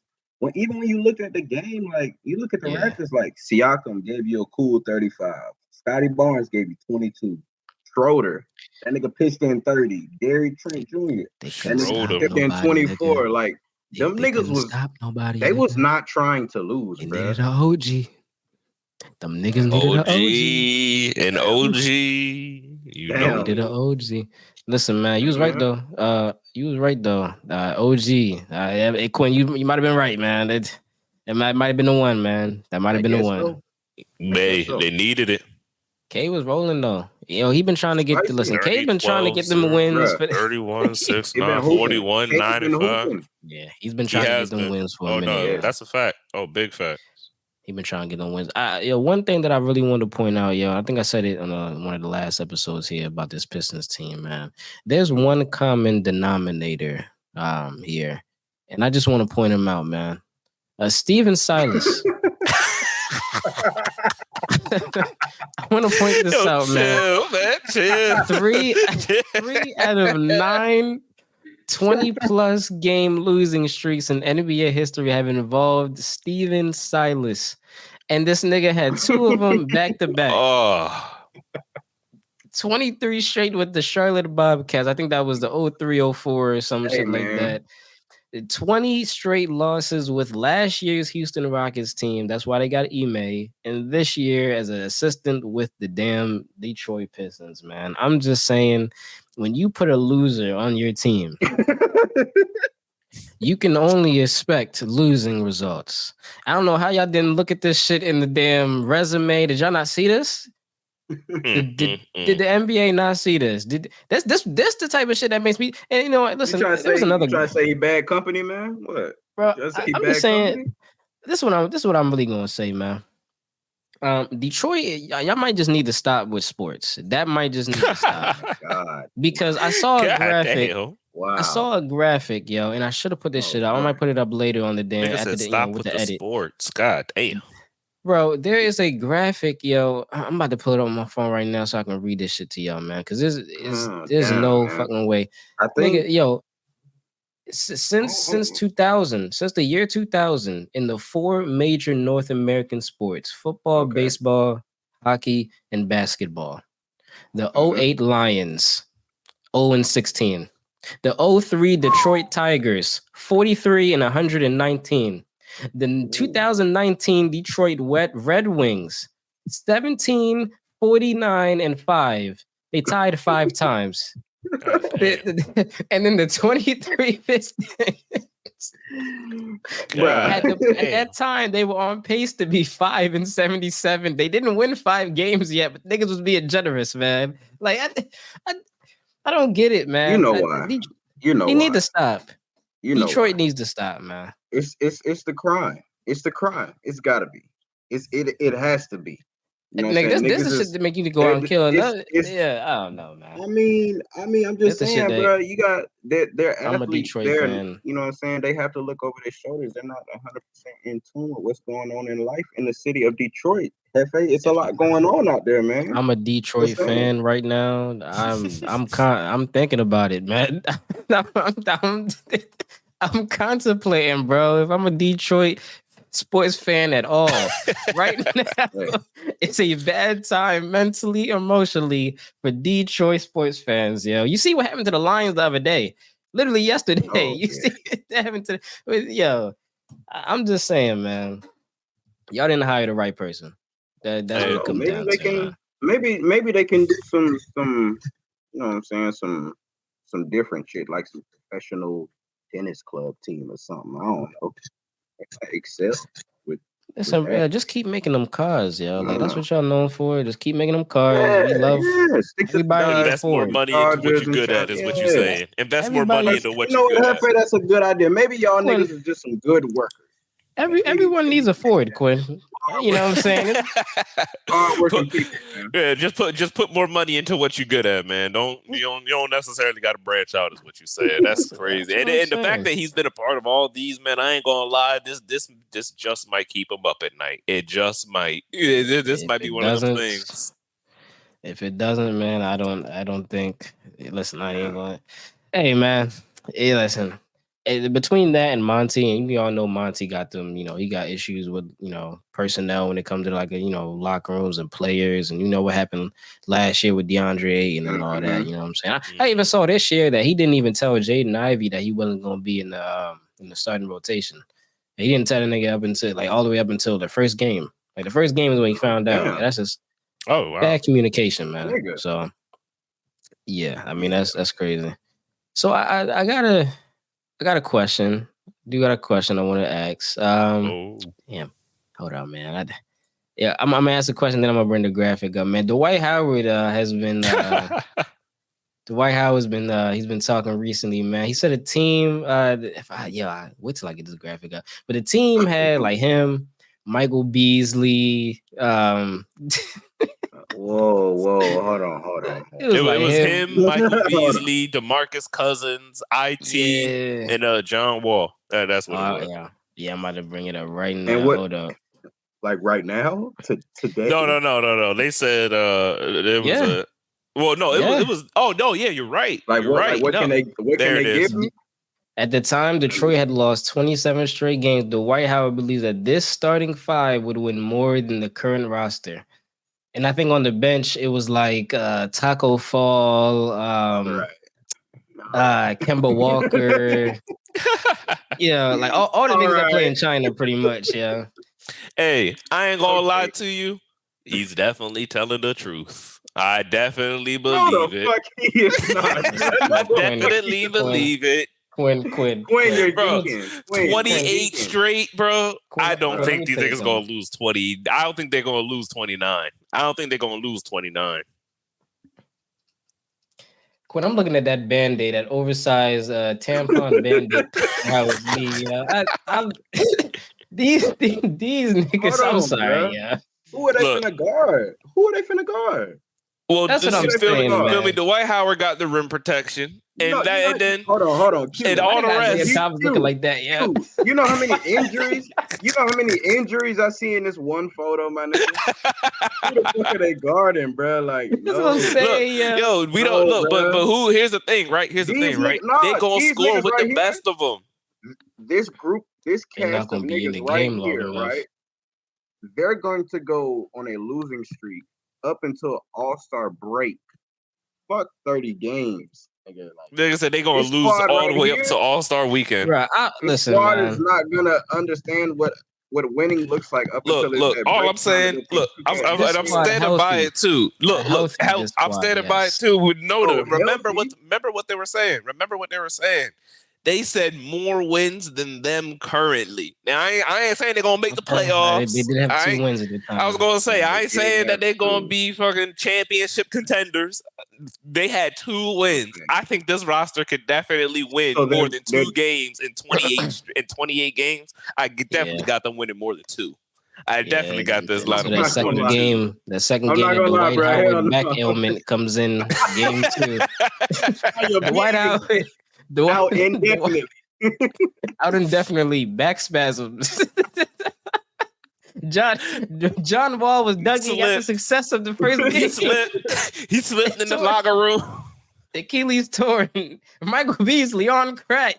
even when you look at the game, like you look at the Raptors, like Siakam gave you a cool 35. Scotty Barnes gave you 22. Schroeder, that nigga pitched in 30. Gary Trent Jr. That nigga pitched in 24. Nigga. Like them niggas was stop nobody. They was not trying to lose, bro. Needed an OG. Them niggas needed an OG. An OG. You know, needed an OG. Listen, man, you was right though. OG. Quinn, you might have been right, man. It might have been the one, man. That might have been the one. So. They needed it. K was rolling though. He been trying to get K been trying to get them wins for 31, 6, 9, 41, 95. Yeah, he's been trying to get them wins for a minute. No, that's a fact. Oh, big fact. He been trying to get them wins. One thing that I really wanted to point out, I think I said it on one of the last episodes here about this Pistons team, man. There's one common denominator here, and I just want to point him out, man. Steven Silas. I want to point this out, man. Chill. 3 out of 9 20-plus game losing streaks in NBA history have involved Steven Silas. And this nigga had 2 of them back-to-back. Oh. 23 straight with the Charlotte Bobcats. I think that was the 03-04 or some shit like that. 20 straight losses with last year's Houston Rockets team. That's why they got Ime. And this year as an assistant with the damn Detroit Pistons, man. I'm just saying, when you put a loser on your team, you can only expect losing results. I don't know how y'all didn't look at this shit in the damn resume. Did y'all not see this? Did the NBA not see this? This the type of shit that makes me. And you know what? Listen, there was another. You trying to say he bad company, man? What, bro? I'm just saying. This is what I'm really gonna say, man. Detroit, y'all might just need to stop with sports. That might just need to stop. God. Because I saw a graphic. Damn. Wow. I saw a graphic, and I should have put this shit out. I might put it up later on the damn after stop with the edit. Sports. God damn. Bro, there is a graphic, I'm about to pull it on my phone right now so I can read this shit to y'all, man. Because there's no fucking way. I think, since 2000, since the year 2000, in the 4 major North American sports: football, baseball, hockey, and basketball, the 08 Lions, 0-16. The 03 Detroit Tigers, 43 and 119. The 2019 Detroit Red Wings, 17, 49, and 5. They tied 5 times. And then the 23 Pistons. At that time, they were on pace to be 5-77. They didn't win 5 games yet, but niggas was being generous, man. Like, I don't get it, man. You know why? They need to stop. Detroit needs to stop, man. It's the crime. It's the crime. It's gotta be. It has to be. You know this is shit to make you go out and kill. I don't know, man. I mean, I'm just saying, bro. You got they're athletes. I'm a Detroit fan. You know what I'm saying? They have to look over their shoulders. They're not 100% in tune with what's going on in life in the city of Detroit. It's a lot going on out there, man. I'm a Detroit fan right now. I'm thinking about it, man. I'm contemplating, bro. If I'm a Detroit sports fan at all, right now, it's a bad time mentally, emotionally for Detroit sports fans. You see what happened to the Lions the other day? Literally yesterday. See what happened to I'm just saying, man. Y'all didn't hire the right person. That's what it comes down to. Maybe they can do some you know what I'm saying, some different shit, like some professional tennis club team or something. I don't know. Excel with just keep making them cars, Like that's what y'all known for. Just keep making them cars. We love everybody. Invest more money into what you're good at, is what you're saying. Invest more money into what you're good at. That's a good idea. Maybe y'all niggas is just some good workers. Everyone needs a forward, Quinn. You know what I'm saying? Just put more money into what you're good at, man. You don't necessarily got to branch out, is what you said. That's crazy. and the fact that he's been a part of all these, man, I ain't gonna lie. This just might keep him up at night. It just might. This might be one of those things. If it doesn't, man, I don't think. Listen, I ain't going. Hey, man. Hey, listen. Between that and Monty, and we all know Monty got them, he got issues with, personnel when it comes to like, locker rooms and players. And you know what happened last year with DeAndre and all that, you know what I'm saying? I even saw this year that he didn't even tell Jaden Ivey that he wasn't going to be in the starting rotation. He didn't tell the nigga up until all the way up until the first game. Like the first game is when he found out. Like, that's just bad communication, man. Nigga. So yeah, I mean that's crazy. So I got a question. I got a question I want to ask. Damn, hold on, man. I'm gonna ask a question, then I'm gonna bring the graphic up, man. Dwight Howard has been. Dwight Howard's been. He's been talking recently, man. He said a team. Wait till I get this graphic up. But the team had like him, Michael Beasley. Whoa, hold on. It was him, Michael Beasley, DeMarcus Cousins, IT, and John Wall. That's what it was. Yeah, I'm about to bring it up right now. Hold up. Like right now? Today? No. They said it was a. Well, no, it was. Oh no, yeah, you're right. Like what? Right. Like what can they give me? At the time, Detroit had lost 27 straight games. Dwight Howard believes that this starting five would win more than the current roster. And I think on the bench, it was like Taco Fall, Kemba Walker. Like all the niggas that play in China pretty much, yeah. Hey, I ain't gonna lie to you. He's definitely telling the truth. I definitely believe it. Fuck he is not. I definitely believe it. Quinn, you're bro. geeking. 28 straight, bro. I don't think these niggas gonna lose 20. I don't think they're gonna lose 29. I don't think they're gonna lose 29. Quinn, I'm looking at that Band-Aid, that oversized tampon Band-Aid. That was me. These niggas. I'm sorry, yeah. Who are they finna guard? Well, that's what I'm saying. Feel me? Dwight Howard got the rim protection, and then hold on. And all the rest. Tom's looking like that. Yeah. You know how many injuries? I see in this one photo, my nigga. Who the fuck are they guarding, bro? Like, that's what I'm saying. Yo, we don't look, but who? Here's the thing, right? They gonna score with the best of them. This group, this cast of niggas right here, right? They're going to go on a losing streak up until All-Star break. Fuck 30 games. Nigga said they gonna lose all the way up to All-Star weekend. Right. Listen, the squad is not gonna understand what winning looks like up until look. All I'm saying, I'm standing by it too. Look, I'm standing by it too. With remember what they were saying. They said more wins than them currently. Now, I ain't saying they're going to make the playoffs. They did have 2 wins at the time. I was going to say, I ain't saying that they're going to be fucking championship contenders. They had 2 wins. I think this roster could definitely win more than 2 games in 28 games. I definitely got them winning more than 2. I definitely got this line. So that second game, the Dwight Howard back ailment comes in game 2. Dwight Howard. Out indefinitely. Out indefinitely. Back spasms. John Wall was Dougie at the success of the first game. He slipped in the locker room. Achilles torn. Michael Beasley on crack.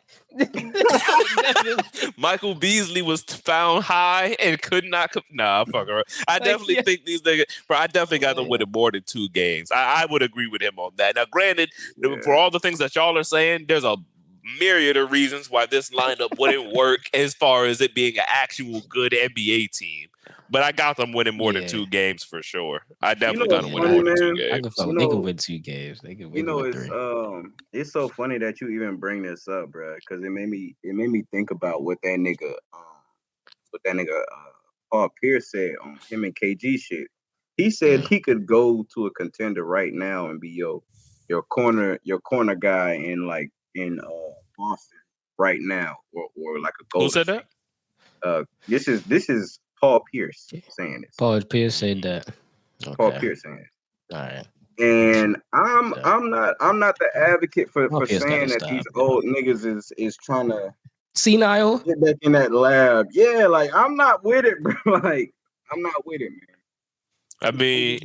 Michael Beasley was found high and could not. Fuck her. I definitely think these niggas. Bro, I definitely got them winning more than 2 games. I would agree with him on that. Now, granted, for all the things that y'all are saying, there's a myriad of reasons why this lineup wouldn't work as far as it being an actual good NBA team. But I got them winning more than 2 games for sure. I definitely got them winning more than 2 games. They could win 2 games. They could win 3. It's so funny that you even bring this up, bro, because it made me think about what that nigga Paul Pierce said on him and KG shit. He said he could go to a contender right now and be your corner guy in Boston right now, or like a goal. Who said that? This is Paul Pierce saying this. Paul Pierce said that. Okay. Paul Pierce saying it. All right. And I'm not the advocate for saying that these old niggas is trying to senile get back in that lab. Yeah, like I'm not with it, bro. Like I'm not with it, man. I mean,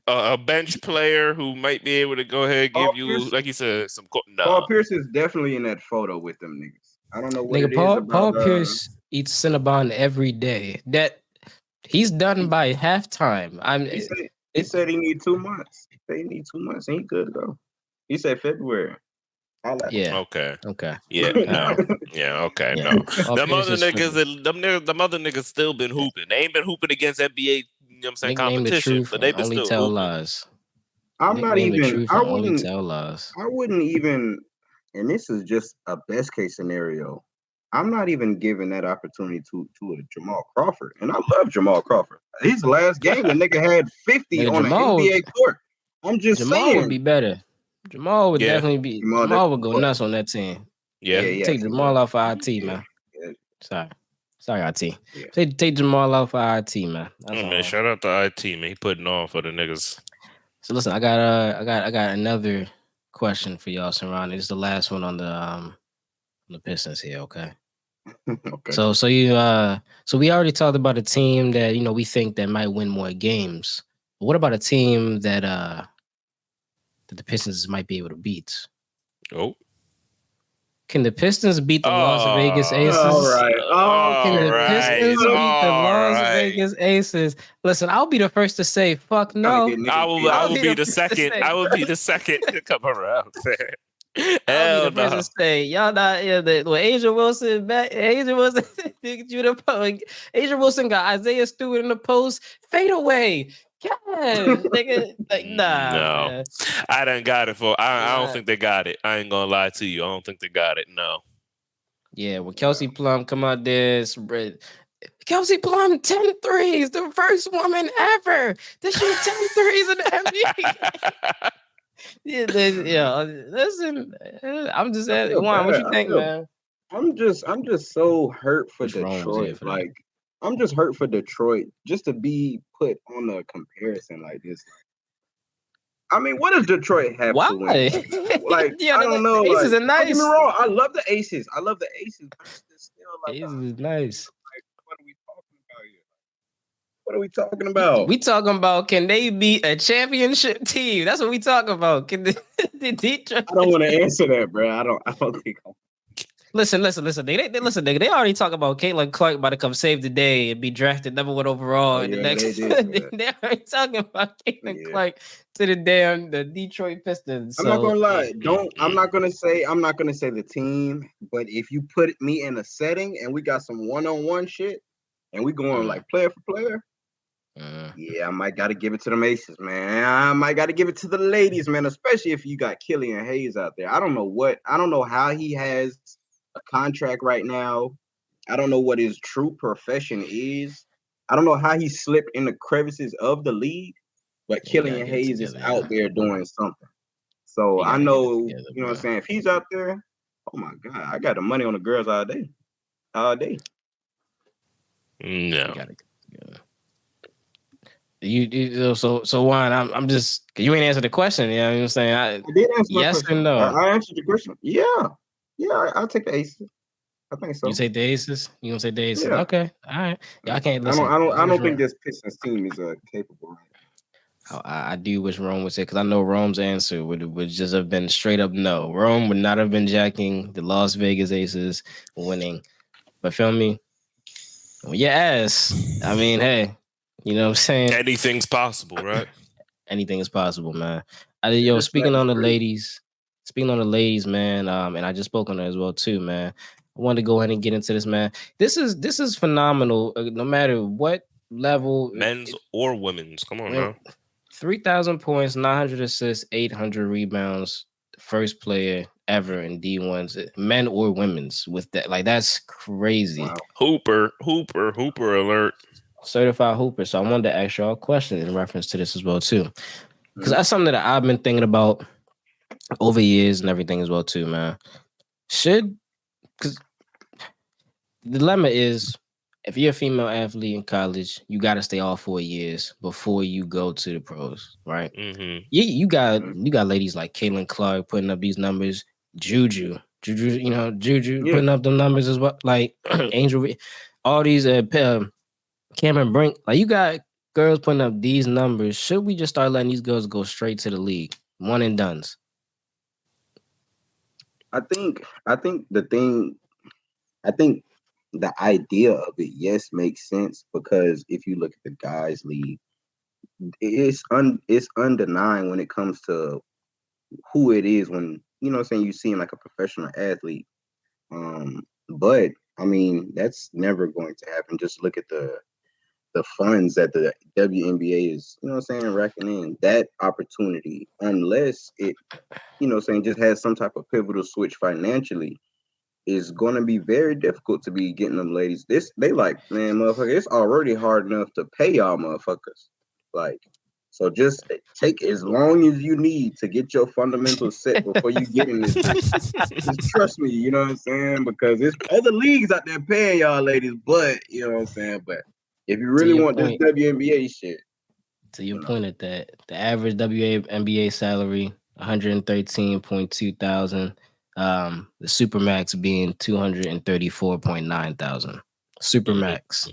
a bench player who might be able to go ahead and give you, like you said, some. No. Paul Pierce is definitely in that photo with them niggas. I don't know what it is about Paul Pierce eats Cinnabon every day. That he's done by halftime. He said he need 2 months. He need 2 months. He good to go. He said February. Yeah. Okay. Yeah. No. Yeah. Okay. Yeah. No. Them other niggas still been hooping. They ain't been hooping against NBA. You know what I'm saying? Competition, but they've been only still tell hooping. lies. I'm not even. I wouldn't tell lies. I wouldn't even. And this is just a best case scenario. I'm not even giving that opportunity to a Jamal Crawford. And I love Jamal Crawford. His last game, the nigga had 50 on the NBA court. I'm just saying. Jamal would be better. Jamal would definitely be. Jamal would go nuts on that team. Yeah. Take Jamal off for IT, man. Sorry, IT. Yeah. Take Jamal off for IT, man. Man, shout out to IT, man. He putting on for the niggas. So listen, I got another question for y'all surrounding. This is the last one on the Pistons here, okay? Okay. So we already talked about a team that we think that might win more games. But what about a team that the Pistons might be able to beat? Oh. Can the Pistons beat the Las Vegas Aces? All right. Can the Pistons beat the Las Vegas Aces? Listen, I'll be the first to say, fuck no. I will be the second. I will be the second to come around. I'll be the first to say, y'all not Asia Wilson back. Asia Wilson Asia Wilson got Isaiah Stewart in the post. Fade away. Yeah, nigga, nah. No, man. I done got it for. I don't think they got it. I ain't gonna lie to you. I don't think they got it. No. Yeah, when Kelsey Plum come out there, Kelsey Plum 10 threes, the first woman ever to shoot 10 threes in the NBA. Listen, I'm just asking, Juan, what you think, man? I'm just so hurt for Detroit. Like, I'm just hurt for Detroit just to be put on a comparison like this. I mean, what does Detroit have to win? Like, I don't know. Aces are nice. Don't get me wrong. I love the Aces. But it's still like Aces is nice. Like, what are we talking about here? What are we talking about? We talking about, can they beat a championship team? That's what we talking about. Can the Detroit? I don't want to answer that, bro. I don't think. Listen. They already talk about Caitlin Clark about to come save the day and be drafted number 1 overall in the next. They already talking about Caitlin Clark to the Detroit Pistons. I'm not gonna lie. I'm not gonna say the team, but if you put me in a setting and we got some one-on-one shit and we going like player for player, I might gotta give it to them Aces, man. I might gotta give it to the ladies, man. Especially if you got Killian Hayes out there. I don't know how he has a contract right now. I don't know what his true profession is. I don't know how he slipped in the crevices of the league, but Killian Hayes is out there doing something. So I know, you know what I'm saying? If he's out there, oh my God, I got the money on the girls all day. All day. No. So Juan, I'm just, you ain't answered the question. You know what I'm saying? I did answer my yes question. Or no? I answered the question. Yeah, I'll take the Aces. I think so. You say the Aces? You gonna say the Aces? Yeah. Okay, all right. I can't listen. I don't think this Pistons team is capable. I do wish Rome would say, because I know Rome's answer would just have been straight up no. Rome would not have been jacking the Las Vegas Aces winning. But feel me? Well, your ass. I mean, hey, you know what I'm saying? Anything's possible, right? Anything is possible, man. Speaking on the ladies, man, and I just spoke on her as well too, man. I wanted to go ahead and get into this, man. This is phenomenal. No matter what level, men's or women's. Come on now. 3,000 points, 900 assists, 800 rebounds. First player ever in D1s, men or women's. With that, like, that's crazy. Wow. Hooper alert. Certified hooper. So I wanted to ask y'all a question in reference to this as well too, because that's something that I've been thinking about over years and everything as well too, man. Because the dilemma is, if you're a female athlete in college, you got to stay all 4 years before you go to the pros, right? Mm-hmm. You got ladies like Caitlin Clark putting up these numbers, Juju, putting up them numbers as well, like Angel, all these Cameron Brink, like you got girls putting up these numbers. Should we just start letting these girls go straight to the league, one and dones? I think the idea of it, yes, makes sense, because if you look at the guys' league, it's undenying when it comes to who it is when, you know what I'm saying, you see him like a professional athlete. But I mean, that's never going to happen. Just look at the funds that the WNBA is, you know what I'm saying, racking in. That opportunity, unless it, you know what I'm saying, just has some type of pivotal switch financially, is going to be very difficult to be getting them ladies. They like, man, motherfucker, it's already hard enough to pay y'all motherfuckers. Like, so just take as long as you need to get your fundamentals set before you get in this bitch. Just trust me, you know what I'm saying? Because there's other leagues out there paying y'all ladies, but, you know what I'm saying? But if you really want this WNBA shit. To your point at that, the average WNBA salary, $113.2 thousand. The Supermax being $234.9 thousand. Supermax.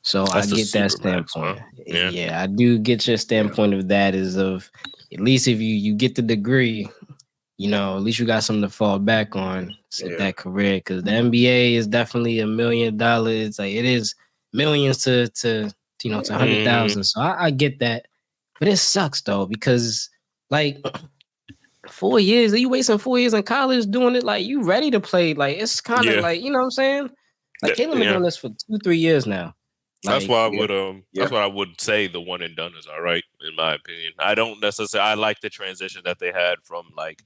So that's I get that standpoint. Huh? Yeah, I do get your standpoint of that, is of at least if you get the degree, you know, at least you got something to fall back on that career. Because the NBA is definitely $1 million. It's like it is millions to 100,000. So I get that, but it sucks though, because like 4 years, are you wasting 4 years in college doing it? Like you ready to play? Like it's kind of like, you know what I'm saying? Like Caitlin been doing this for 2-3 years now. Like, that's why I would that's what I would say the one and done is all right, in my opinion. I don't necessarily, I like the transition that they had from like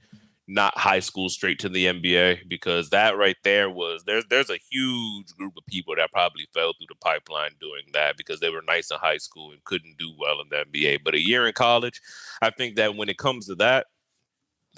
not high school straight to the NBA, because that right there was there's a huge group of people that probably fell through the pipeline doing that because they were nice in high school and couldn't do well in the NBA. But a year in college, I think that when it comes to that,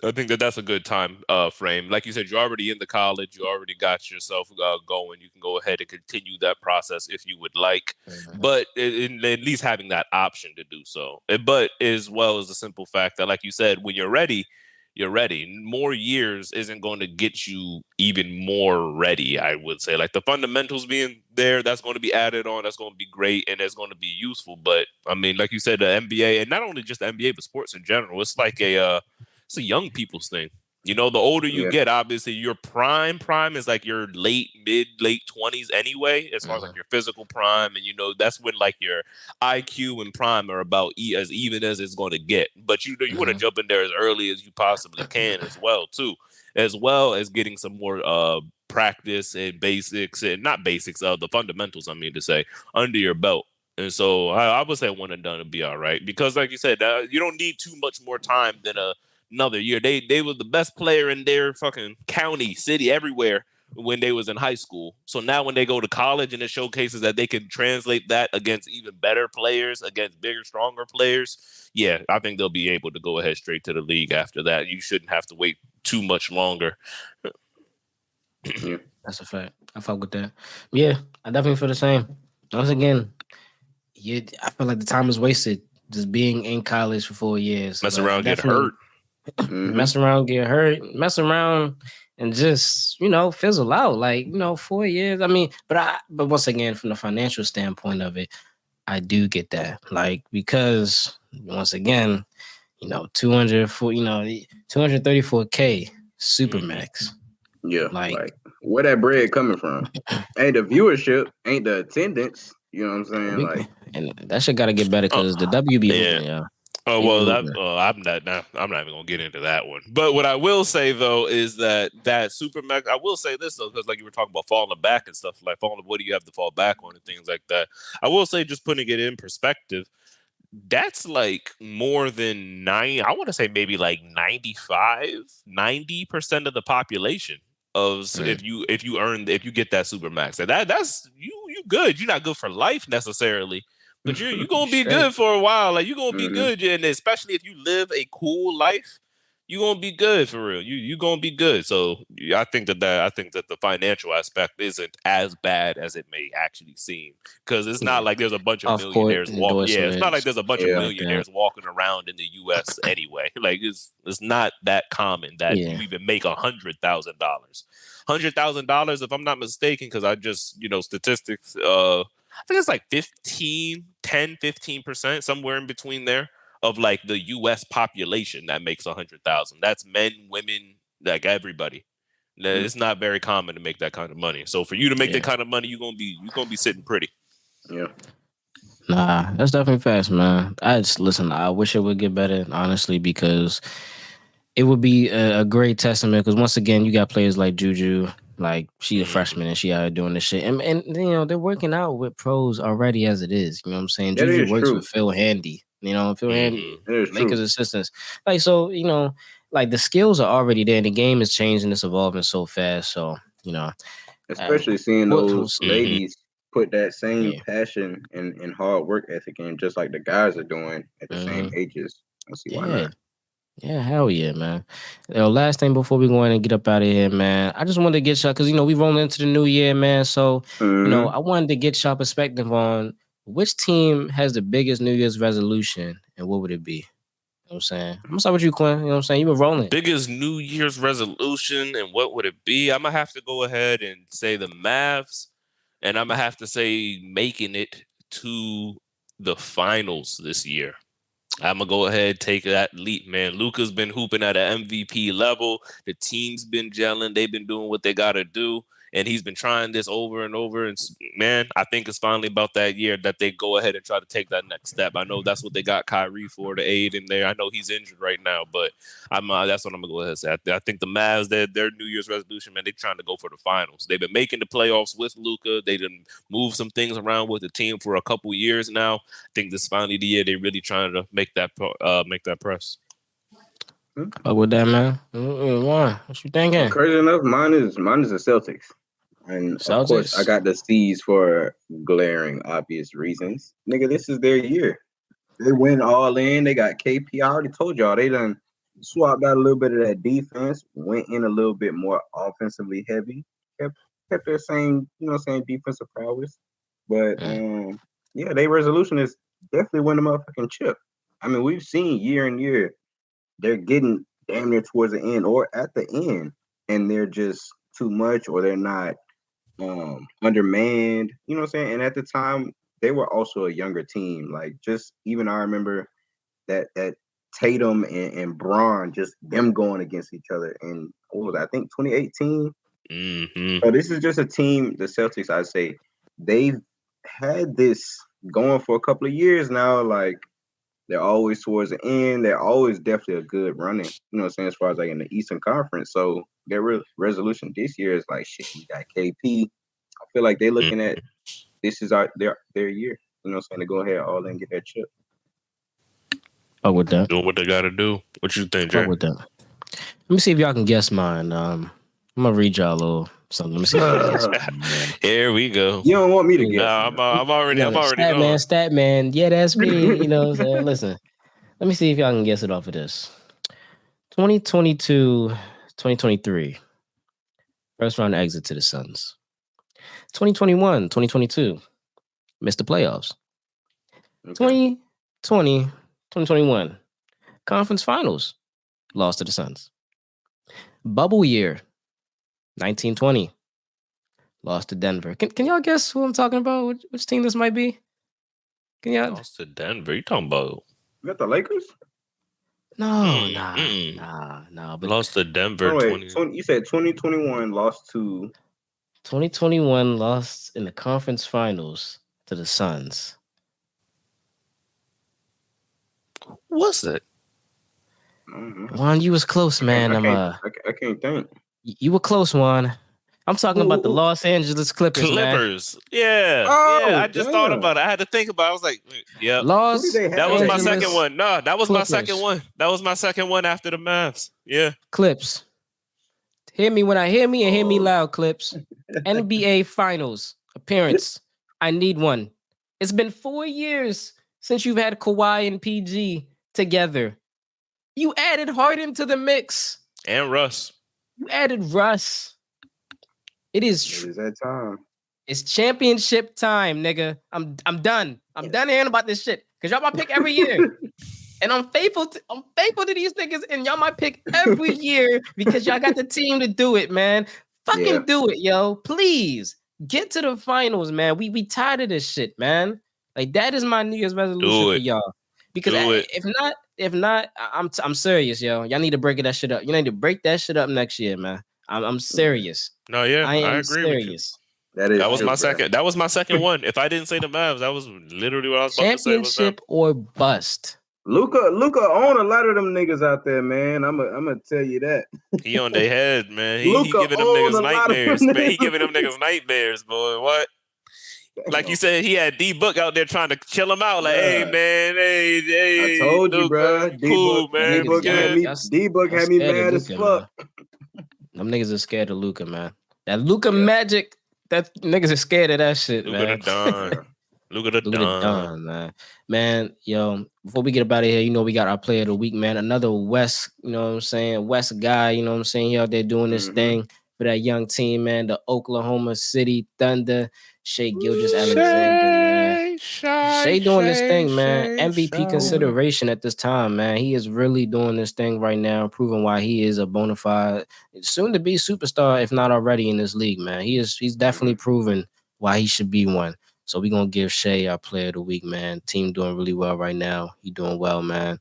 I think that that's a good time frame. Like you said, you're already in the college. You already got yourself going. You can go ahead and continue that process if you would like. But at least having that option to do so. But as well as the simple fact that, like you said, when you're ready, you're ready. More years isn't going to get you even more ready, I would say. Like the fundamentals being there, that's going to be added on. That's going to be great, and it's going to be useful. But, I mean, like you said, the NBA, and not only just the NBA, but sports in general, it's like it's a young people's thing. You know, the older you get, obviously, your prime is like your late 20s anyway, as far as like your physical prime. And, you know, that's when like your IQ and prime are about as even as it's going to get. But you want to jump in there as early as you possibly can as well, too. As well as getting some more practice and basics, and not basics, the fundamentals, I mean to say, under your belt. And so I would say one and done would be all right. Because like you said, you don't need too much more time than another year. They were the best player in their fucking county, city, everywhere when they was in high school. So now when they go to college and it showcases that they can translate that against even better players, against bigger, stronger players, yeah, I think they'll be able to go ahead straight to the league after that. You shouldn't have to wait too much longer. Yeah, that's a fact. I fuck with that. Yeah, I definitely feel the same. Once again, I feel like the time is wasted just being in college for 4 years. Mess around, get hurt. Mess around, get hurt. Mess around and just, you know, fizzle out. Like, you know, 4 years. I mean, but once again, from the financial standpoint of it, I do get that. Like, because once again, you know, 234K Supermax. Yeah, like where that bread coming from? Ain't the viewership, ain't the attendance. You know what I'm saying? Like, and that shit got to get better because the WB hooping, yeah. Oh well, I'm not even gonna get into that one. But what I will say though is that Supermax. I will say this though, because like you were talking about falling back and stuff, like what do you have to fall back on and things like that. I will say, just putting it in perspective, that's like more than I want to say maybe like 90% of the population of if you get that Supermax. And that's you good. You're not good for life necessarily. But you're gonna be good for a while. Like you're gonna be good, and especially if you live a cool life, you gonna be good for real. You gonna be good. So I think that the financial aspect isn't as bad as it may actually seem, because it's not like there's a bunch of millionaires walking. Yeah, it's not like there's a bunch of millionaires walking around in the U.S. anyway. Like it's not that common that you even make $100,000. $100,000, if I'm not mistaken, because I just statistics. I think it's like 15%, somewhere in between there, of like the U.S. population that makes 100,000. That's men, women, like everybody. It's not very common to make that kind of money. So for you to make that kind of money, you're gonna be sitting pretty. Yeah. Nah, that's definitely fast, man. I wish it would get better, honestly, because it would be a great testament. Because once again, you got players like Juju. Like, she's a freshman and she out here doing this shit. And they're working out with pros already as it is. You know what I'm saying? That Juju works true. with Phil Handy. Phil Handy, Lakers true. assistants. Like, so, like the skills are already there. And the game is changing. It's evolving so fast. So, especially seeing those ladies put that same passion and hard work ethic in, just like the guys are doing at the same ages. I see why not. Yeah, hell yeah, man. Last thing before we go in and get up out of here, man, I just wanted to get y'all, because, we rolling into the new year, man. So, I wanted to get y'all perspective on which team has the biggest New Year's resolution and what would it be? You know what I'm saying? I'm going to start with you, Quinn. You know what I'm saying? You been rolling. Biggest New Year's resolution and what would it be? I'm going to have to go ahead and say the Mavs, and I'm going to have to say making it to the finals this year. I'm going to go ahead and take that leap, man. Luka's been hooping at an MVP level. The team's been gelling. They've been doing what they got to do. And he's been trying this over and over. And, man, I think it's finally about that year that they go ahead and try to take that next step. I know that's what they got Kyrie for, to aid in there. I know he's injured right now, but that's what I'm going to go ahead and say. I think the Mavs, their New Year's resolution, man, they're trying to go for the finals. They've been making the playoffs with Luka. They done moved some things around with the team for a couple years now. I think this is finally the year they're really trying to make that press. With that, man. What you thinking? Crazy enough, mine is the Celtics. And Celtics? Of course, I got the C's for glaring, obvious reasons. Nigga, this is their year. They went all in. They got KP. I already told y'all, they done swapped out a little bit of that defense, went in a little bit more offensively heavy, kept their same, defensive prowess. But, their resolution is definitely win the motherfucking chip. I mean, we've seen year and year, they're getting damn near towards the end or at the end, and they're just too much, or they're not undermanned, you know what I'm saying? And at the time, they were also a younger team. Like, just even I remember that Tatum and Braun, just them going against each other. And what was that? I think 2018. So this is just a team, the Celtics, I'd say, they've had this going for a couple of years now. Like, they're always towards the end. They're always definitely a good running, you know what I'm saying, as far as like in the Eastern Conference. So their resolution this year is like, shit, we got KP. I feel like they're looking at this is their year, you know what I'm saying, to go ahead all in and get that chip. Oh, with that. Doing what they got to do. What you think, Jay? Oh, with that. Let me see if y'all can guess mine. I'm going to read y'all a little something. Let me see if y'all can guess mine. Here we go. You don't want me to guess. No, I'm already Stat man. Yeah, that's me. You know what I'm saying? Listen, let me see if y'all can guess it off of this. 2022, 2023. First round exit to the Suns. 2021, 2022. Missed the playoffs. 2020, 2021. Conference finals. Lost to the Suns. Bubble year. 1920. Lost to Denver. Can y'all guess who I'm talking about? Which team this might be? Can y'all? Lost to Denver. You talking about? You got the Lakers? No, nah. But lost to Denver. You said 2021 lost to. 2021 lost in the conference finals to the Suns. What's it? Juan, you was close, man. I can't think. You were close, Juan. I'm talking about the Los Angeles Clippers, man. Yeah. I just thought about it. I had to think about it. I was like, yeah. That was my second one. No, that was my second one. That was my second one after the Mavs. Yeah. Clips. Hear me when I hear me and hear me loud, Clips. NBA Finals appearance. I need one. It's been 4 years since you've had Kawhi and PG together. You added Harden to the mix. And Russ. You added Russ. It is that time. It's championship time, nigga. I'm done. I'm done hearing about this shit. Cause y'all might pick every year. And I'm faithful to these niggas, and y'all might pick every year because y'all got the team to do it, man. Fucking do it, yo. Please. Get to the finals, man. We tired of this shit, man. Like, that is my New Year's resolution for y'all. Because if not, I'm serious, yo. Y'all need to break that shit up. You need to break that shit up next year, man. I'm serious. No, yeah, I agree serious. with you. That was my second. That was my second one. If I didn't say the Mavs, that was literally what I was about to say. Championship or bust. Luka own a lot of them niggas out there, man. I'm gonna tell you that. He on their head, man. He giving them niggas nightmares, man. He giving them niggas nightmares, boy. What? Like you said, he had D-Book out there trying to chill him out. Like, hey, man, hey. I told you, bro. Cool, man. D-Book had me mad as fuck. Them niggas are scared of Luka, man. That Luka magic, that niggas are scared of that shit, man. Luka the Don, man. Man, yo, before we get up out of here, you know, we got our player of the week, man. Another West, you know what I'm saying? West guy, you know what I'm saying? He out there doing this thing for that young team, man. The Oklahoma City Thunder. Shai Gilgeous-Alexander, man. Shai doing this thing, man. MVP consideration at this time, man. He is really doing this thing right now, proving why he is a bona fide, soon to be superstar, if not already in this league, man. He's definitely proven why he should be one. So we're going to give Shai our player of the week, man. Team doing really well right now. He doing well, man.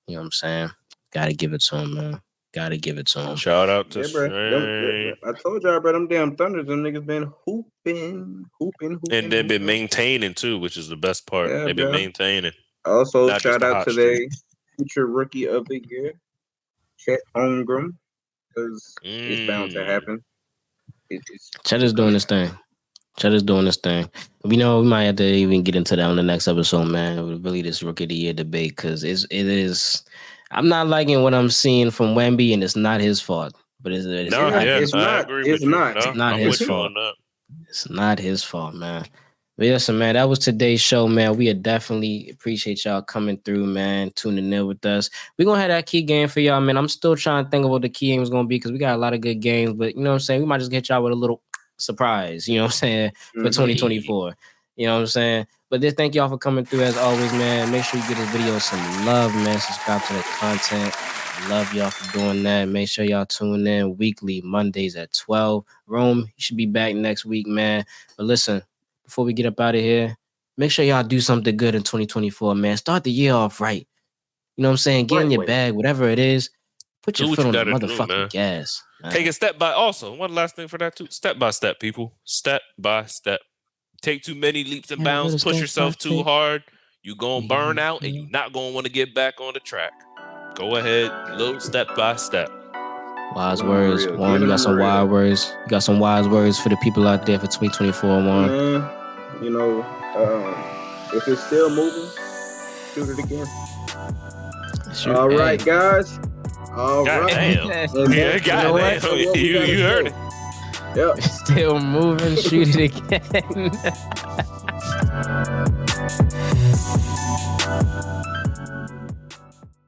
You know what I'm saying? Got to give it to him, man. Got to give it to him. Shout out to Shai. I told y'all, bro, them damn Thunders, them niggas been hooping. And they've been maintaining, too, which is the best part. Yeah, they've been maintaining. Also, shout out to their future rookie of the year, Chet Holmgren, because it's bound to happen. Chet is doing this thing. We know we might have to even get into that on the next episode, man. Really, this rookie of the year debate, because it is. I'm not liking what I'm seeing from Wemby, and it's not his fault. But it's not his fault. It's not his fault, man. But listen, man, that was today's show, man. We definitely appreciate y'all coming through, man, tuning in with us. We're going to have that key game for y'all, man. I'm still trying to think of what the key game is going to be, because we got a lot of good games. But, you know what I'm saying? We might just get y'all with a little surprise, you know what I'm saying, for 2024. You know what I'm saying? But just thank y'all for coming through as always, man. Make sure you give this video some love, man. Subscribe to the content. Love y'all for doing that. Make sure y'all tune in weekly, Mondays at 12. Rome, you should be back next week, man. But listen, before we get up out of here, make sure y'all do something good in 2024, man. Start the year off right. You know what I'm saying? Get in your bag, whatever it is. Put your foot on the motherfucking gas. Man. Take it step by. Also, one last thing for that too. Step by step, people. Step by step. Take too many leaps and bounds. Push yourself too hard. You gonna burn out, and you're not gonna want to get back on the track. Go ahead, little step by step. Wise words, Juan. You got some wise words. You got some wise words for the people out there for 2024, Juan. You know, if it's still moving, shoot it again. All right, guys. All right. Damn. You heard it. Yep. Still moving, shoot it again.